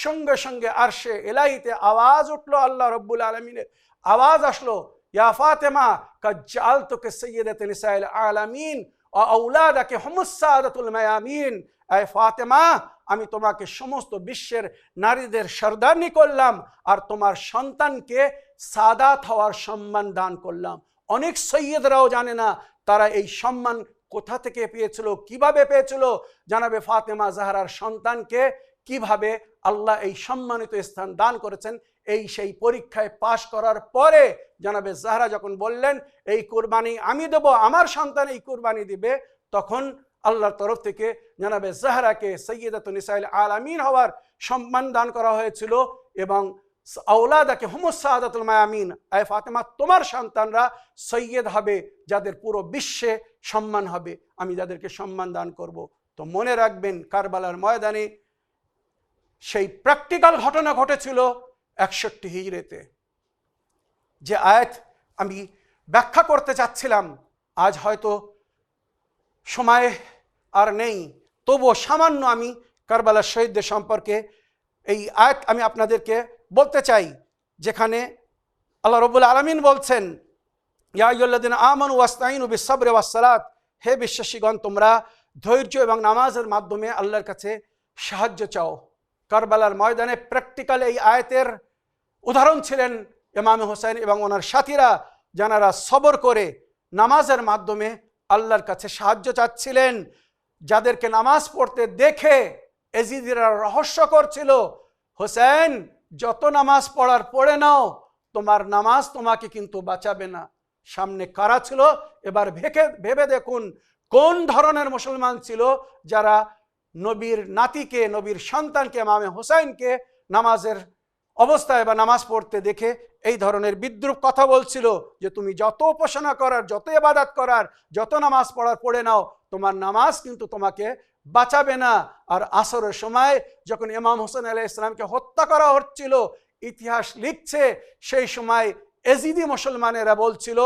সঙ্গে সঙ্গে আরশে এলাহিতে আওয়াজ উঠলো, আল্লাহ রাব্বুল আলামিনের আওয়াজ আসলো, ইয়া ফাতেমা কাদ জাআলতুকা সাইয়্যিদাতান নিসাইল আলামিন ওয়া আওলাদাকা হুমুস সাদাতুল মায়ামিন। এই ফাতেমা, আমি তোমাকে সমস্ত বিশ্বের নারীদের সর্দারনি করলাম আর তোমার সন্তানকে সাদাত হওয়ার সম্মান দান করলাম। অনেক সৈয়দরাও জানে না তারা এই সম্মান কোথা থেকে পেয়েছিল, কিভাবে পেয়েছিল। জানাবে ফাতেমা জাহরার সন্তানকে কিভাবে আল্লাহ এই সম্মানিত স্থান দান করেছেন। এই সেই পরীক্ষায় পাশ করার পরে জানাবে জাহরা যখন বললেন এই কুরবানি আমি দেব, আমার সন্তান এই কুরবানি দিবে, তখন আল্লাহর তরফ থেকে জানাবে জাহরাকে সাইয়্যিদাতুন নিসাইল আলামিন হওয়ার সম্মান দান করা হয়েছিল এবং আওলাদাকে হুমুস সাদাতুল মায়ামিন, আয় ফাতেমা তোমার সন্তানরা সৈয়দ হবে, যাদের পুরো বিশ্বে সম্মান হবে, আমি যাদেরকে সম্মান দান করব। তো মনে রাখবেন কারবালার ময়দানে সেই প্র্যাকটিক্যাল ঘটনা ঘটেছিল 61 হিজরিতে। যে আয়াত আমি ব্যাখ্যা করতে চাচ্ছিলাম, আজ হয়তো সময় আর নেই, তবুও সামান্য আমি কারবালার শহীদদের সম্পর্কে এই আয়াত আমি আপনাদেরকে বলতে চাই, যেখানে আল্লাহ রাব্বুল আলামিন বলছেন, ইয়া আইয়ুহাল্লাযীনা আমানু ওয়াস্তাঈনু বিস-সাবরি ওয়াস-সালাত, হে বিশ্বাসীগণ তোমরা ধৈর্য এবং নামাজের মাধ্যমে আল্লাহর কাছে সাহায্য চাও। কারবালার ময়দানে প্র্যাকটিক্যাল এই আয়াতের উদাহরণ ছিলেন ইমাম হোসেন এবং ওনার সাথীরা, যারা সবর করে নামাজের মাধ্যমে আল্লাহর কাছে সাহায্য চাচ্ছিলেন। যাদেরকে নামাজ পড়তে দেখে এজিদিরা রহস্য করছিল, হোসেন যত নামাজ পড়ার পড়ে নাও, তোমার নামাজ তোমাকে কিন্তু বাঁচাবে না। সামনে কারা ছিল এবার ভেবে দেখুন, কোন ধরনের মুসলমান ছিল যারা নবীর নাতিকে, নবীর সন্তানকে ইমাম হোসেনকে নামাজের অবস্থায় বা নামাজ পড়তে দেখে এই ধরনের বিদ্রূপ কথা বলছিল যে তুমি যত উপাসনা করার, যত ইবাদত করার, যত নামাজ পড়ার পড়ে নাও, তোমার নামাজ কিন্তু তোমাকে বাঁচাবে না। আর আসরের সময় যখন ইমাম হোসেন আলাইহিস সালামকে হত্যা করা হচ্ছিল, ইতিহাস লিখছে সেই সময় এজিদি মুসলমানেরা বলছিল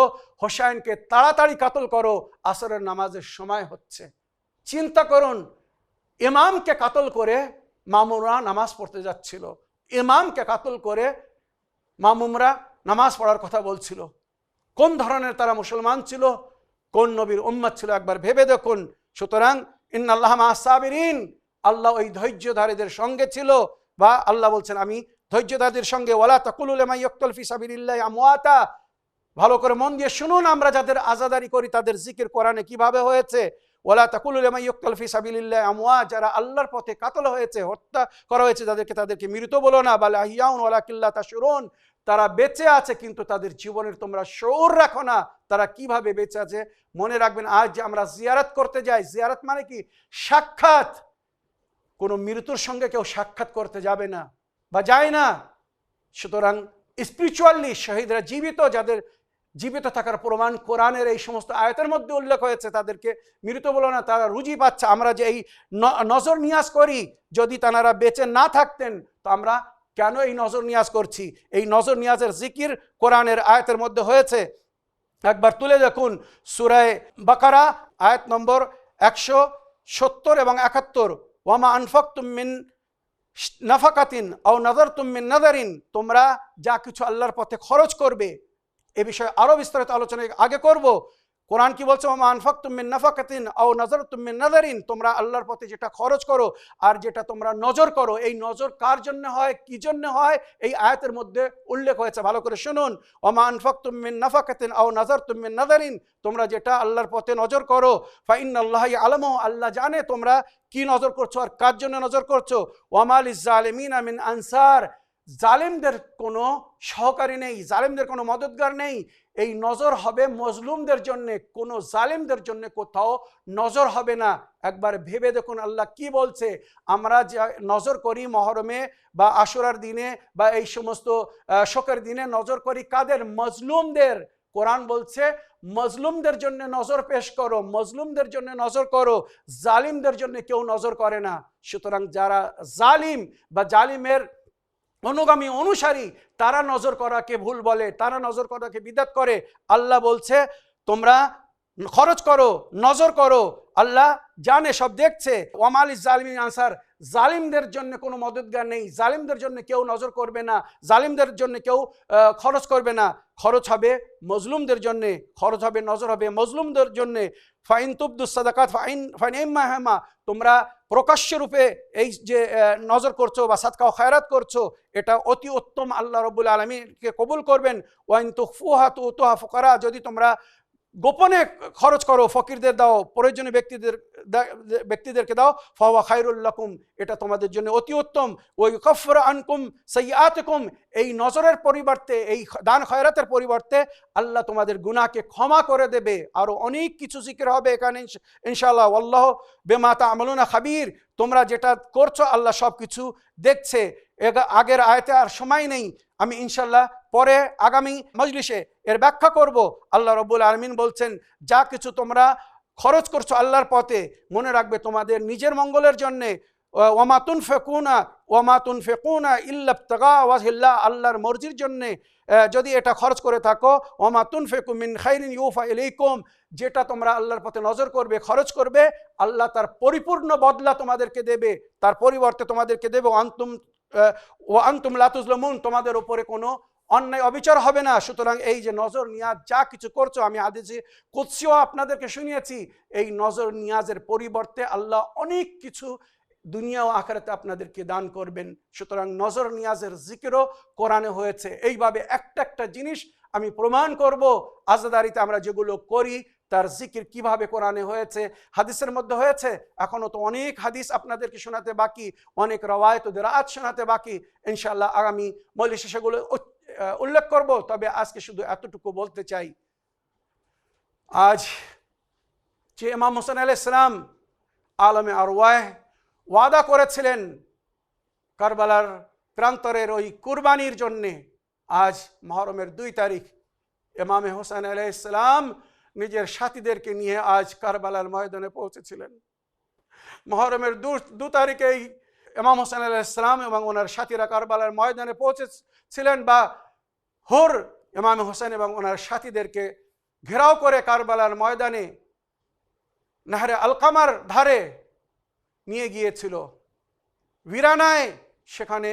হোসেনকে তাড়াতাড়ি কাতল করো, আসরের নামাজের সময় হচ্ছে। চিন্তা করুন, ইমামকে কাতল করে মামুমরা নামাজ পড়তে যাচ্ছিল, ইমামকে কাতল করে মামুমরা নামাজ পড়ার কথা বলছিল। কোন ধরনের তারা মুসলমান ছিল, কোন নবীর উম্মত ছিল, একবার ভেবে দেখুন। সুতরাং ইন্নাল্লাহা মা'আস সাবিরিন, আল্লাহ ওই ধৈর্যধারীদের সঙ্গে ছিল, বা আল্লাহ বলছেন আমি ধৈর্যধারীদের সঙ্গে। ওয়ালা তাকুলু লিমান ইয়াকতুল ফি সাবিলিল্লাহি আমওয়াতা, ভালো করে মন দিয়ে শুনুন, আমরা যাদের আযাদারি করি তাদের জিকির কোরআনে কিভাবে হয়েছে। ওয়ালা তাকুলু লিমান ইয়াকতুল ফি সাবিলিল্লাহি আমওয়াত, যারা আল্লাহর পথে কাতল হয়েছে, হত্যা করা হয়েছে, তাদেরকে মৃত বলো না, বাল আহইয়াউন ওয়ালাকিন লা তাশউরুন, তারা বেঁচে আছে কিন্তু তাদের জীবনের তোমরা শউর রাখো না, তারা কিভাবে বেঁচে আছে। মনে রাখবেন, আজ যে আমরা জিয়ারত করতে যাই, জিয়ারত মানে কি? সাক্ষাৎ। কোনো মৃত্যুর সঙ্গে কেউ সাক্ষাৎ করতে যাবে না বা যায় না। সুতরাং স্পিরিচুয়ালি শহীদরা জীবিত, যাদের জীবিত থাকার প্রমাণ কোরআনের এই সমস্ত আয়াতের মধ্যে উল্লেখ হয়েছে, তাদেরকে মৃত বলো না, তারা রুজি পাচ্ছে। আমরা যে এই নজর নিয়াজ করি, যদি তারা বেঁচে না থাকতেন তো আমরা কেন এই নজর নিয়াজ করছি? এই নজর নিয়াজের জিকির কোরআনের আয়াতের মধ্যে হয়েছে। একবার তুলে দেখুন সূরা বাকারা আয়াত নম্বর 170 এবং 71, ওয়ামা আনফাকতুম মিন নাফাকাতিন আও নাযারতুম মিন নাযারিন, তোমরা যা কিছু আল্লাহর পথে খরচ করবে, এ বিষয়ে আরো বিস্তারিত আলোচনা আগে করব। কোরআন কি বলছে? ওমা আনফাকতুম মিন নাফাকাতিন আও নাযারতুম মিন নাযারিন, তোমরা আল্লাহর পথে যেটা খরচ করো আর যেটা তোমরা নজর করো, এই নজর কার জন্য হয়, কি জন্য হয়, এই আয়াতের মধ্যে উল্লেখ হয়েছে। ভালো করে শুনুন, ওমা আনফাকতুম মিন নাফাকাতিন আও নাযারতুম মিন নাযারিন, তোমরা যেটা আল্লাহর পথে নজর করো, ফা ইন্নাল্লাহা ইয়ালামু, আল্লাহ জানে তোমরা কি নজর করছো আর কার জন্য নজর করছো। ওয়ামা লিজ-জালিমিনা মিন আনসার, জালিমদের কোনো সহকারী নেই, জালিমদের কোনো মদতগার নেই। এই নজর হবে মজলুমদের জন্য, কোনো জালিমদের জন্য কোথাও নজর হবে না। একবার ভেবে দেখুন আল্লাহ কি বলছে। আমরা যা নজর করি মহরমে বা আশুরার দিনে বা এই সমস্ত শোকের দিনে নজর করি কাদের? মজলুমদের। কোরআন বলছে মজলুমদের জন্য নজর পেশ করো, মজলুমদের জন্য নজর করো, জালিমদের জন্য কেউ নজর করে না। সুতরাং যারা জালিম বা জালিমের অনুগামী অনুসারী তারা নজর করাকে ভুল বলে, তারা নজর করাকে বিদআত করে। আল্লাহ বলছে তোমরা খরচ করো, নজর করো, আল্লাহ জানে, সব দেখছে। ওয়ামাল জালিমিন আনসার, জালিমদের জন্য কোনো মদতগার নেই, জালিমদের জন্য কেউ নজর করবে না, জালিমদের জন্য কেউ খরচ করবে না। খরচ হবে মজলুমদের জন্যে, খরচ হবে, নজর হবে মজলুমদের জন্যে। ফাইন তুবদুস সাদাকাত ফাইন ইম্মা হেমা, তোমরা প্রকাশ্য রূপে এই যে নজর করছো বা সাদকা ও খায়রাত করছো, এটা অতি উত্তম, আল্লাহ রাব্বুল আলামিনকে কবুল করবেন। ওয়াইন তুখফুহা তুতুহা ফুকারা, যদি তোমরা গোপনে খরচ করো, ফকিরদের দাও, প্রয়োজনীয় ব্যক্তিদেরকে দাও, ফাওয়া খায়রুল লাকুম, এটা তোমাদের জন্য অতি উত্তম। ওই কাফফার আনকুম সাইয়্যাতিকুম, এই নজরের পরিবর্তে, এই দান খয়রাতের পরিবর্তে আল্লাহ তোমাদের গুনাহকে ক্ষমা করে দেবে। আরও অনেক কিছু জিকির হবে এখানে ইনশাআল্লাহ। আল্লাহ বিমা তা'মালুনা খাবীর, তোমরা যেটা করছো আল্লাহ সব কিছু দেখছে। আগের আয়াতে আর সময় নেই, আমি ইনশাআল্লাহ পরে আগামী মজলিসে এর ব্যাখ্যা করব। আল্লাহ রাব্বুল আলামিন বলছেন যা কিছু তোমরা খরচ করছো আল্লাহর পথে, মনে রাখবে তোমাদের নিজের মঙ্গলের জন্যে। ওয়ামা তুনফিকুনা ইল্লা ইবতিগা ওয়াজহিল্লাহ, আল্লাহর মর্জির জন্যে যদি এটা খরচ করে থাকো, ওয়ামা তুনফিকু মিন খাইরিন ইউফা ইলাইকুম, যেটা তোমরা আল্লাহর পথে নজর করবে, খরচ করবে, আল্লাহ তার পরিপূর্ণ বদলা তোমাদেরকে দেবে, তার পরিবর্তে তোমাদেরকে দেবে। আনতুম লা তুজলামুন, তোমাদের উপরে কোনো অন্যায় অবিচার হবে না। সুতরাং এই যে নজর নিয়াজ যা কিছু করছো, আমি হাদিসে কুদসিও আপনাদেরকে শুনিয়েছি, এই নজর নিয়াজের পরিবর্তে আল্লাহ অনেক কিছু দুনিয়া ও আখিরাতে আপনাদেরকে দান করবেন। সুতরাং নজর নিয়াজের জিকিরও কোরআনে হয়েছে। এইভাবে একটা একটা জিনিস আমি প্রমাণ করব, আজাদারিতে আমরা যেগুলো করি তার জিকির কিভাবে কোরআনে হয়েছে, হাদিসের মধ্যে হয়েছে। এখনও তো অনেক হাদিস আপনাদেরকে শোনাতে বাকি, অনেক রওয়ায়াত ও দিরাআত শোনাতে বাকি। ইনশাআল্লাহ আগামী মজলিসে সেগুলো উল্লেখ করব। তবে আজকে শুধু এতটুকু বলতে চাই, আজ যে ইমাম হোসেন আলাইহিস সালাম আলমে আরওয়াহ ওয়াদা করেছিলেন কারবালার প্রান্তরের ওই কুরবানির জন্যে, আজ মুহররমের 2 তারিখ ইমাম হোসেন আলাইহিস সালাম নিজের সাথীদেরকে নিয়ে আজ কারবালার ময়দানে পৌঁছেছিলেন। মুহররমের 2 তারিখেই ইমাম হোসেন আলাইহিস সালাম এবং ওনার সাথীরা কারবালার ময়দানে পৌঁছেছিলেন, বা হুর ইমাম হোসেন এবং ওনার সাথীদেরকে ঘেরাও করে কারবালার ময়দানে নাহরে আলকামার ধারে নিয়ে গিয়েছিল। ভিরানায়, সেখানে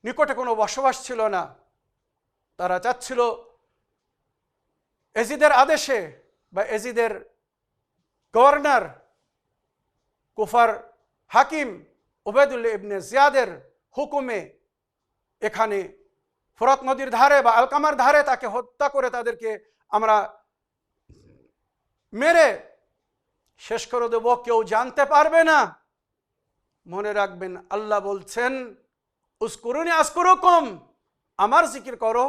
নিকটে কোনো বসবাস ছিল না। তারা চাচ্ছিল এজিদের আদেশে বা এজিদের গভর্নর কুফার হাকিম উবাইদুল্লাহ ইবনে জিয়াদের হুকুমে এখানে ফোরাত নদীর ধারে বা আলকামার ধারে তাকে হত্যা করে তাদেরকে আমরা মেরে শেষ করে দেব, কেউ জানতে পারবে না। মনে রাখবেন আল্লাহ বলছেন উযকুরুনি আযকুরুকুম, আমার জিকির করো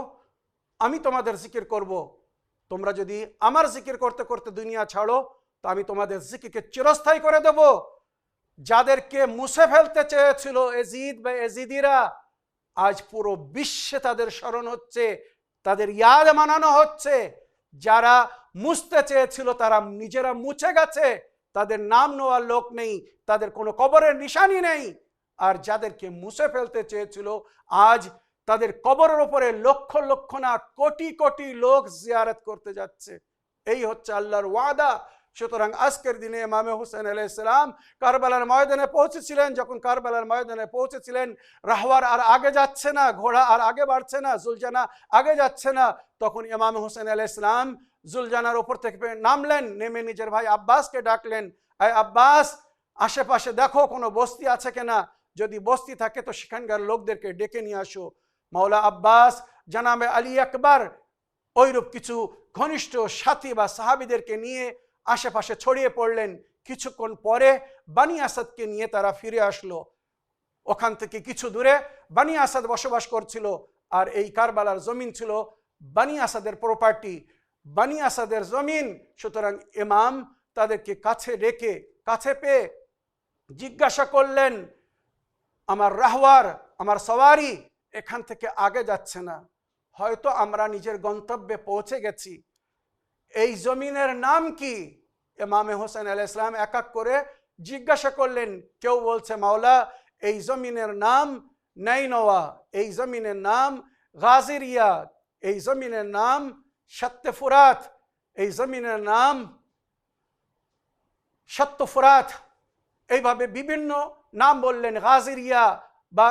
আমি তোমাদের জিকির করব। তোমরা যদি আমার জিকির করতে করতে দুনিয়া ছাড়ো তো আমি তোমাদের জিকিরকে চিরস্থায়ী করে দেব। যাদেরকে মুছে ফেলতে চেয়েছিল এজিদ বা এজিদিরা, আজ পুরো বিশ্বে তাদের স্মরণ হচ্ছে, তাদের ইয়াদ মানানো হচ্ছে। যারা মুছতে চেয়েছিল তারা নিজেরা মুছে গেছে, তাদের নাম নেওয়ার লোক নেই, তাদের কোনো কবরের নিশানি নেই। আর যাদেরকে মুছে ফেলতে চেয়েছিল আজ তাদের কবরের উপরে লক্ষ লক্ষ না কোটি কোটি লোক জিয়ারত করতে যাচ্ছে। এই হচ্ছে আল্লাহর ওয়াদা। সুতরাং আজকের দিনে ইমাম হোসেন আলাইহিস সালাম কারবালার ময়দানে পৌঁছেছিলেন। যখন কারবালার ময়দানে পৌঁছেছিলেন, রাহওয়ার আর আগে যাচ্ছে না, ঘোড়া আর আগে বাড়ছে না, জুলজানা আগে যাচ্ছে না, তখন ইমাম হোসেন আলাইহিস সালাম জুলজানার উপর থেকে নামলেন, নেমে নিজের ভাই আব্বাসকে ডাকলেন, আয় আব্বাস, আশেপাশে দেখো কোনো বস্তি আছে কিনা, যদি বস্তি থাকে তো সেখানকার লোকদেরকে ডেকে নিয়ে আসো। মাওলা আব্বাস জানাবে আলী আকবর ওইরূপ কিছু ঘনিষ্ঠ সাথী বা সাহাবীদেরকে নিয়ে আশেপাশে ছড়িয়ে পড়লেন। কিছুক্ষণ পরে বানি আসাদকে নিয়ে তারা ফিরে আসলো। ওখান থেকে কিছু দূরে বানি আসাদ বসবাস করছিল, আর এই কারবালার জমিন ছিল বানি আসাদের প্রপার্টি, বানি আসাদের জমিন। সুতরাং ইমাম তাদেরকে কাছে রেখে, কাছে পেয়ে জিজ্ঞাসা করলেন, আমার রাহওয়ার, আমার সওয়ারি এখান থেকে আগে যাচ্ছে না, হয়তো আমরা নিজের গন্তব্যে পৌঁছে গেছি। এই জমিনের নাম কি? ইমাম হোসেন আলাইহিস সালাম এক এক করে জিজ্ঞাসা করলেন। কেউ বলছে মাওলা এই জমিনের নাম নাইনওয়া, এই জমিনের নাম গাজিরিয়া, এই জমিনের নাম সত্য ফুরাত, এই জমিনের নাম সত্য ফুরাত, এইভাবে বিভিন্ন নাম বললেন, গাজিরিয়া বা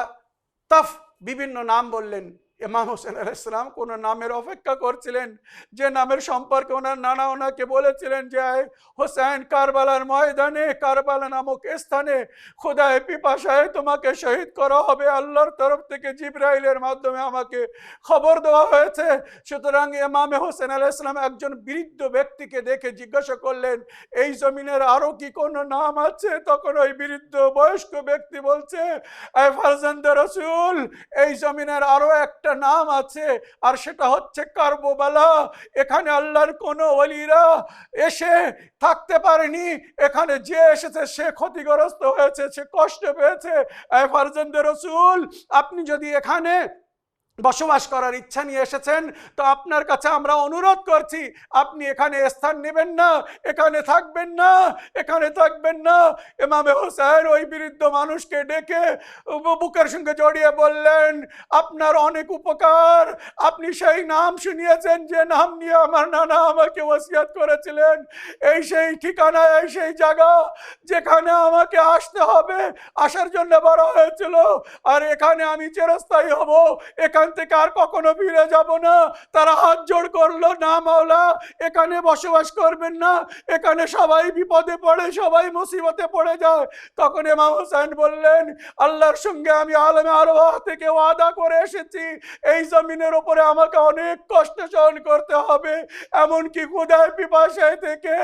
তফ, বিভিন্ন নাম বললেন। ইমাম হোসেন আলাইহিস সালাম কোন নামের অপেক্ষা করছিলেন, যে নামের সম্পর্কে ওনার নানা ওনাকে বলেছিলেন যে হোসেন কারবালার ময়দানে, কারবালা নামক স্থানে খোদায়ে পিপাসায় তোমাকে শহীদ করা হবে, আল্লাহর তরফ থেকে জিবরাইলের মাধ্যমে আমাকে খবর দেওয়া হয়েছে। সুতরাং ইমাম হোসেন আলাইহিস সালাম একজন বৃদ্ধ ব্যক্তিকে দেখে জিজ্ঞাসা করলেন এই জমিনের আরো কি কোনো নাম আছে? তখন ওই বৃদ্ধ বয়স্ক ব্যক্তি বলছে এ ফারজান্দে রাসূল, এই জমিনের আরো একটা নাম আছে, আর সেটা হচ্ছে কারবালা। এখানে আল্লাহর কোন ওলিরা এসে থাকতে পারেনি, এখানে যে এসেছে সে ক্ষতিগ্রস্ত হয়েছে, সে কষ্ট পেয়েছে। এ ফারজান্দে রাসূল, আপনি যদি এখানে বসবাস করার ইচ্ছা নিয়ে এসেছেন তো আপনার কাছে আমরা অনুরোধ করছি আপনি এখানে স্থান নেবেন না, এখানে থাকবেন না, এখানে থাকবেন না। ইমাম হোসেন ওই বৃদ্ধ মানুষকে ডেকে বুকের সঙ্গে জড়িয়ে বললেন আপনার অনেক উপকার, আপনি সেই নাম শুনিয়েছেন যে নাম নিয়ে আমার নানা আমাকে ওসিয়ত করেছিলেন, এই সেই ঠিকানা, এই সেই জায়গা যেখানে আমাকে আসতে হবে, আসার জন্য বলা হয়েছিল, আর এখানে আমি চিরস্থায়ী হব, এখান থেকে আর কখনো ফিরে যাব না। তারা হাত জোড় করলো, না মাওলা এখানে বসবাস করবেন না, এখানে সবাই বিপদে পড়ে, সবাই মুসিবতে পড়ে যায়। তখন ইমাম হোসেন বললেন আল্লাহর সঙ্গে আমি আলমে আরওয়াহ থেকে ওয়াদা করে এসেছি এই জমিনের উপরে আমাকে অনেক কষ্ট সহন করতে হবে, এমনকি খোদায় পিপাসায় থেকে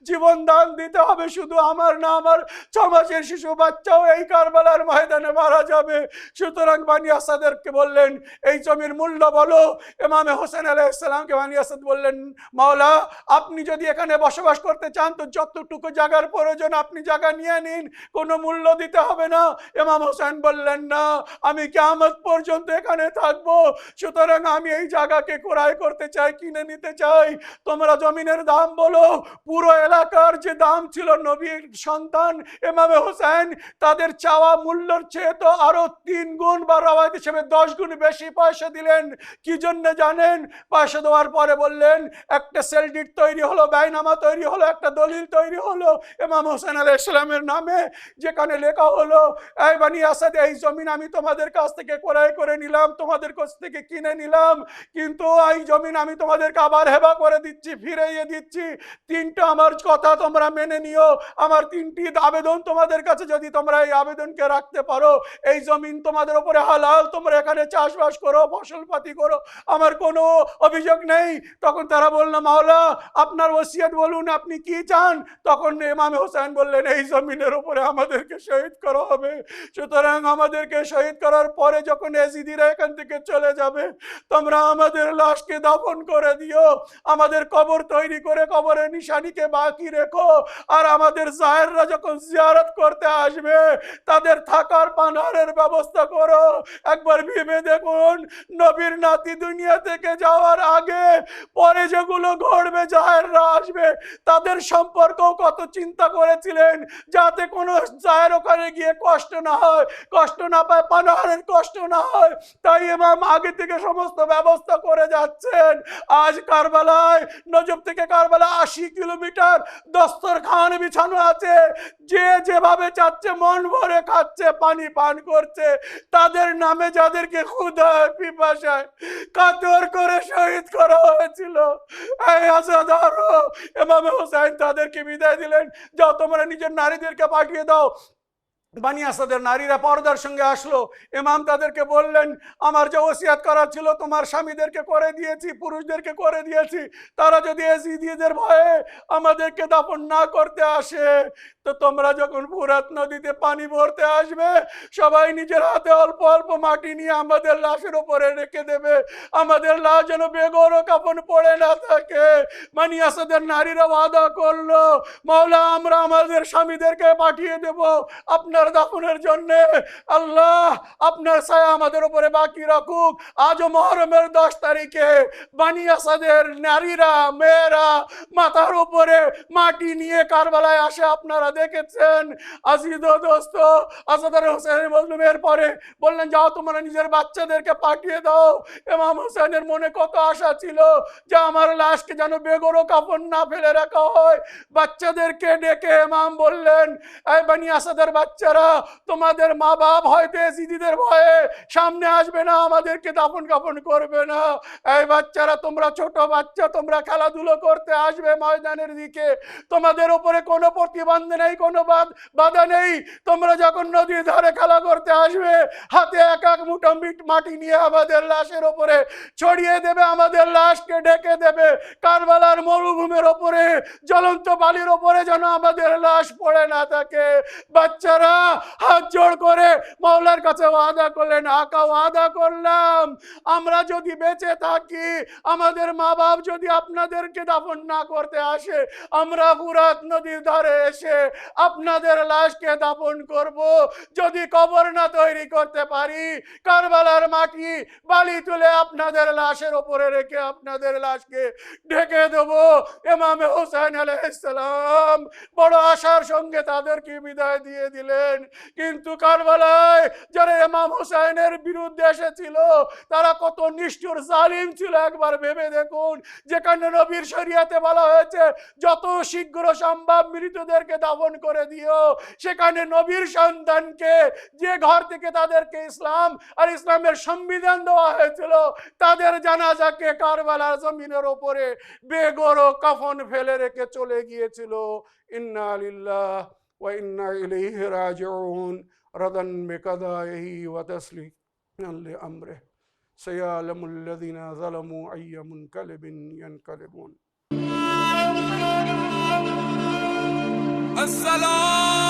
জীবন দান দিতে হবে, শুধু আমার না আমার 6 মাসের শিশু বাচ্চাও এই কারবালার ময়দানে মারা যাবে। সুতরাং বানি আসাদেরকে বললেন এই জমির মূল্য বলো। ইমাম হোসেন আলাইহিস সালামকে বানি আসাদ বললেন মাওলা আপনি যদি এখানে বসবাস করতে চান তো যতটুকু জায়গার প্রয়োজন আপনি জায়গা নিয়ে নিন, কোনো মূল্য দিতে হবে না। ইমাম হোসেন বললেন না, আমি কিয়ামত পর্যন্ত এখানে থাকবো, সুতরাং আমি এই জায়গাকে ক্রয় করতে চাই, কিনে নিতে চাই, তোমরা জমিনের দাম বলো। পুরো এলাকার যে দাম ছিল নবীর সন্তান ইমাম হোসেন তাদের চাওয়া মূল্যের চেয়ে তো আরো 3 গুণ বা রাওয়ায়াত হিসেবে 10 গুণ বেশি পয়সা দিলেন। কি জন্য জানেন? পয়সা দেওয়ার পরে বললেন একটা সেলডিট তৈরি হলো, বাইনামা তৈরি হলো, একটা দলিল তৈরি হলো ইমাম হোসেন আলাইহিস সালামের নামে, যেখানে লেখা হলো এই বানি আসাদ এই জমিন আমি তোমাদের কাছ থেকে ক্রয় করে নিলাম, তোমাদের কাছ থেকে কিনে নিলাম, কিন্তু এই জমিন আমি তোমাদেরকে আবার হেবা করে দিচ্ছি, ফিরিয়ে দিচ্ছি, 3টা আমার কথা তোমরা মেনে নিও, আমার 3টি আবেদন তোমাদের কাছে, যদি তোমরা এই আবেদনকে রাখতে পারো এই জমিন তোমাদের উপরে হালাল, তোমরা এখানে চাষবাস করো, ফসলপাতি করো, আমার কোনো অভিযোগ নেই। তখন তারা বললো মাওলা আপনার ওসিয়ত বলুন, আপনি কি চান? তখন ইমাম হোসেন বললেন এই জমিনের উপরে আমাদেরকে শহীদ করা হবে, সুতরাং আমাদেরকে শহীদ করার পরে যখন এজিদিরা এখান থেকে চলে যাবে তোমরা আমাদের লাশকে দাফন করে দিও, আমাদের কবর তৈরি করে কবরের নিশানিকে বাকি রেখো, আর আমাদের জাহেররা যখন জিয়ারত করতে আসবে তাদের থাকার পানাহারের ব্যবস্থা করো। একবার ভেবে দেখুন নবীর নাতি দুনিয়া থেকে যাওয়ার আগে পরে যেগুলো ঘটবে, জাহেররা আসবে, তাদের সম্পর্কেও কত চিন্তা করেছিলেন যাতে কোনো জাহের ওখানে গিয়ে কষ্ট না হয়, কষ্ট না পায়, পানাহারের কষ্ট না হয়, তাই ইমাম আগে থেকে সমস্ত ব্যবস্থা করে যাচ্ছেন। আজ কারবালায়, নজফ থেকে কারবালা 80 কিলোমিটার দস্তরখান বিছানো আছে, যে যেভাবে চাচ্ছে মন ভরে খাচ্ছে, পানি পান করছে, তাদের নামে যাদেরকে ক্ষুধায় পিপাসায় কাতর করে শহীদ করা হয়েছিল এই আজাদারো ইমাম হোসেন তাদেরকে বিদায় দিলেন, যাও তোমরা নিজের নারীদেরকে পাঠিয়ে দাও। বানি আসাদের নারীরা পর্দার সঙ্গে আসলো, ইমাম তাদেরকে বললেন আমার যে ওসিয়াত করা ছিল তোমার স্বামীদেরকে করে দিয়েছি, পুরুষদেরকে করে দিয়েছি, তারা যদি এজিদিদের ভয়ে আমাদেরকে দাফন না করতে আসে তো তোমরা যখন ফুরাত নদীতে পানি ভরতে আসবে, সবাই নিজের হাতে অল্প অল্প মাটি নিয়ে আমাদের লাশের উপরে রেখে দেবে, আমাদের লাশ যেন বেগর কাফন পড়ে না থাকে। বানি আসাদের নারীরা ওয়াদা করলো, মাওলা আমরা আমাদের স্বামীদেরকে পাঠিয়ে দেব আপনার দাফনের জন্য। আল্লাহ আপনার ছায়া আমাদের উপরে বাকি রাখুক। আজও মুহররমের 10 তারিখে বানি আসাদের নারীরা, মেয়েরা মাথার উপরে মাটি নিয়ে কারবালায় আসে, আপনারা দেখেছেন। আজিজ ও দোস্ত, আসাদ হোসেন মজলুমের পরে বললেন, যাও তোমরা নিজের বাচ্চাদেরকে পাঠিয়ে দাও। ইমাম হোসেনের মনে কত আশা ছিল যে আমার লাশকে যেন বেগরো কাফন না ফেলে রাখা হয়। বাচ্চাদেরকে ডেকে ইমাম বললেন, এই বানি আসাদের বাচ্চারা, তোমাদের মা বাপ হয়তো এজিদিদের ভয়ে সামনে আসবে না, আমাদেরকে দাফন কাফন করবে না। এই বাচ্চারা, তোমরা ছোট বাচ্চা, তোমরা খেলাধুলো করতে আসবে ময়দানের দিকে, তোমাদের উপরে কোনো প্রতিবন্ধ নেই, কোনো বাধা নেই। তোমরা যখন নদীর ধারে খেলা করতে আসবে, হাতে এক এক মুঠো মাটি নিয়ে আমাদের লাশের উপরে ছড়িয়ে দেবে, আমাদের লাশকে ঢেকে দেবে। কারবালার মরুভূমির উপরে, জ্বলন্ত বালির উপরে যেন আমাদের লাশ পড়ে না থাকে। বাচ্চারা হাত জোড় করে মাওলার কাছে ওয়াদা করলেন, আকা ওয়াদা করলাম, আমরা যদি বেঁচে থাকি, আমাদের মা বাপ যদি আপনাদেরকে দাফন না করতে আসে, আমরা ফুরাত নদীর ধারে এসে আপনাদের লাশকে দাফন করব। যদি কবর না তৈরি করতে পারি, কারবালার মাটি বালি তুলে আপনাদের লাশের উপরে রেখে আপনাদের লাশকে ঢেকে দেব। ইমাম হোসেন আলাইহিস সালাম বড় আশার সঙ্গে তাদেরকে বিদায় দিয়ে দিলেন। কিন্তু কারবালায় যারা ইমাম হোসেনের বিরুদ্ধে এসেছিল, তারা কত নিষ্ঠুর জালিম ছিল একবার ভেবে দেখুন। যেখানে নবীর শরীয়তে বলা হয়েছে যত শীঘ্র সম্ভব মৃতদেরকে দাফন করে দিও, সেখানে নবীর সন্তানকে, যে ঘর থেকে তাদেরকে ইসলাম আর ইসলামের সংবিধান দেওয়া হয়েছিল, তাদের জানাজাকে কারবালার জমিনের উপরে বেগর কাফন ফেলে রেখে চলে গিয়েছিল। ইন্না লিল্লাহ ওয়া ইন্না ইলাইহি রাজিউন। রাদান বিকাদাইহি ওয়া তাসলিমান লিআমরিহি। সায়ালামুল লাযিনা যালামু আইয়া মুনকালিবিন ইয়ানকালিবুন। السلام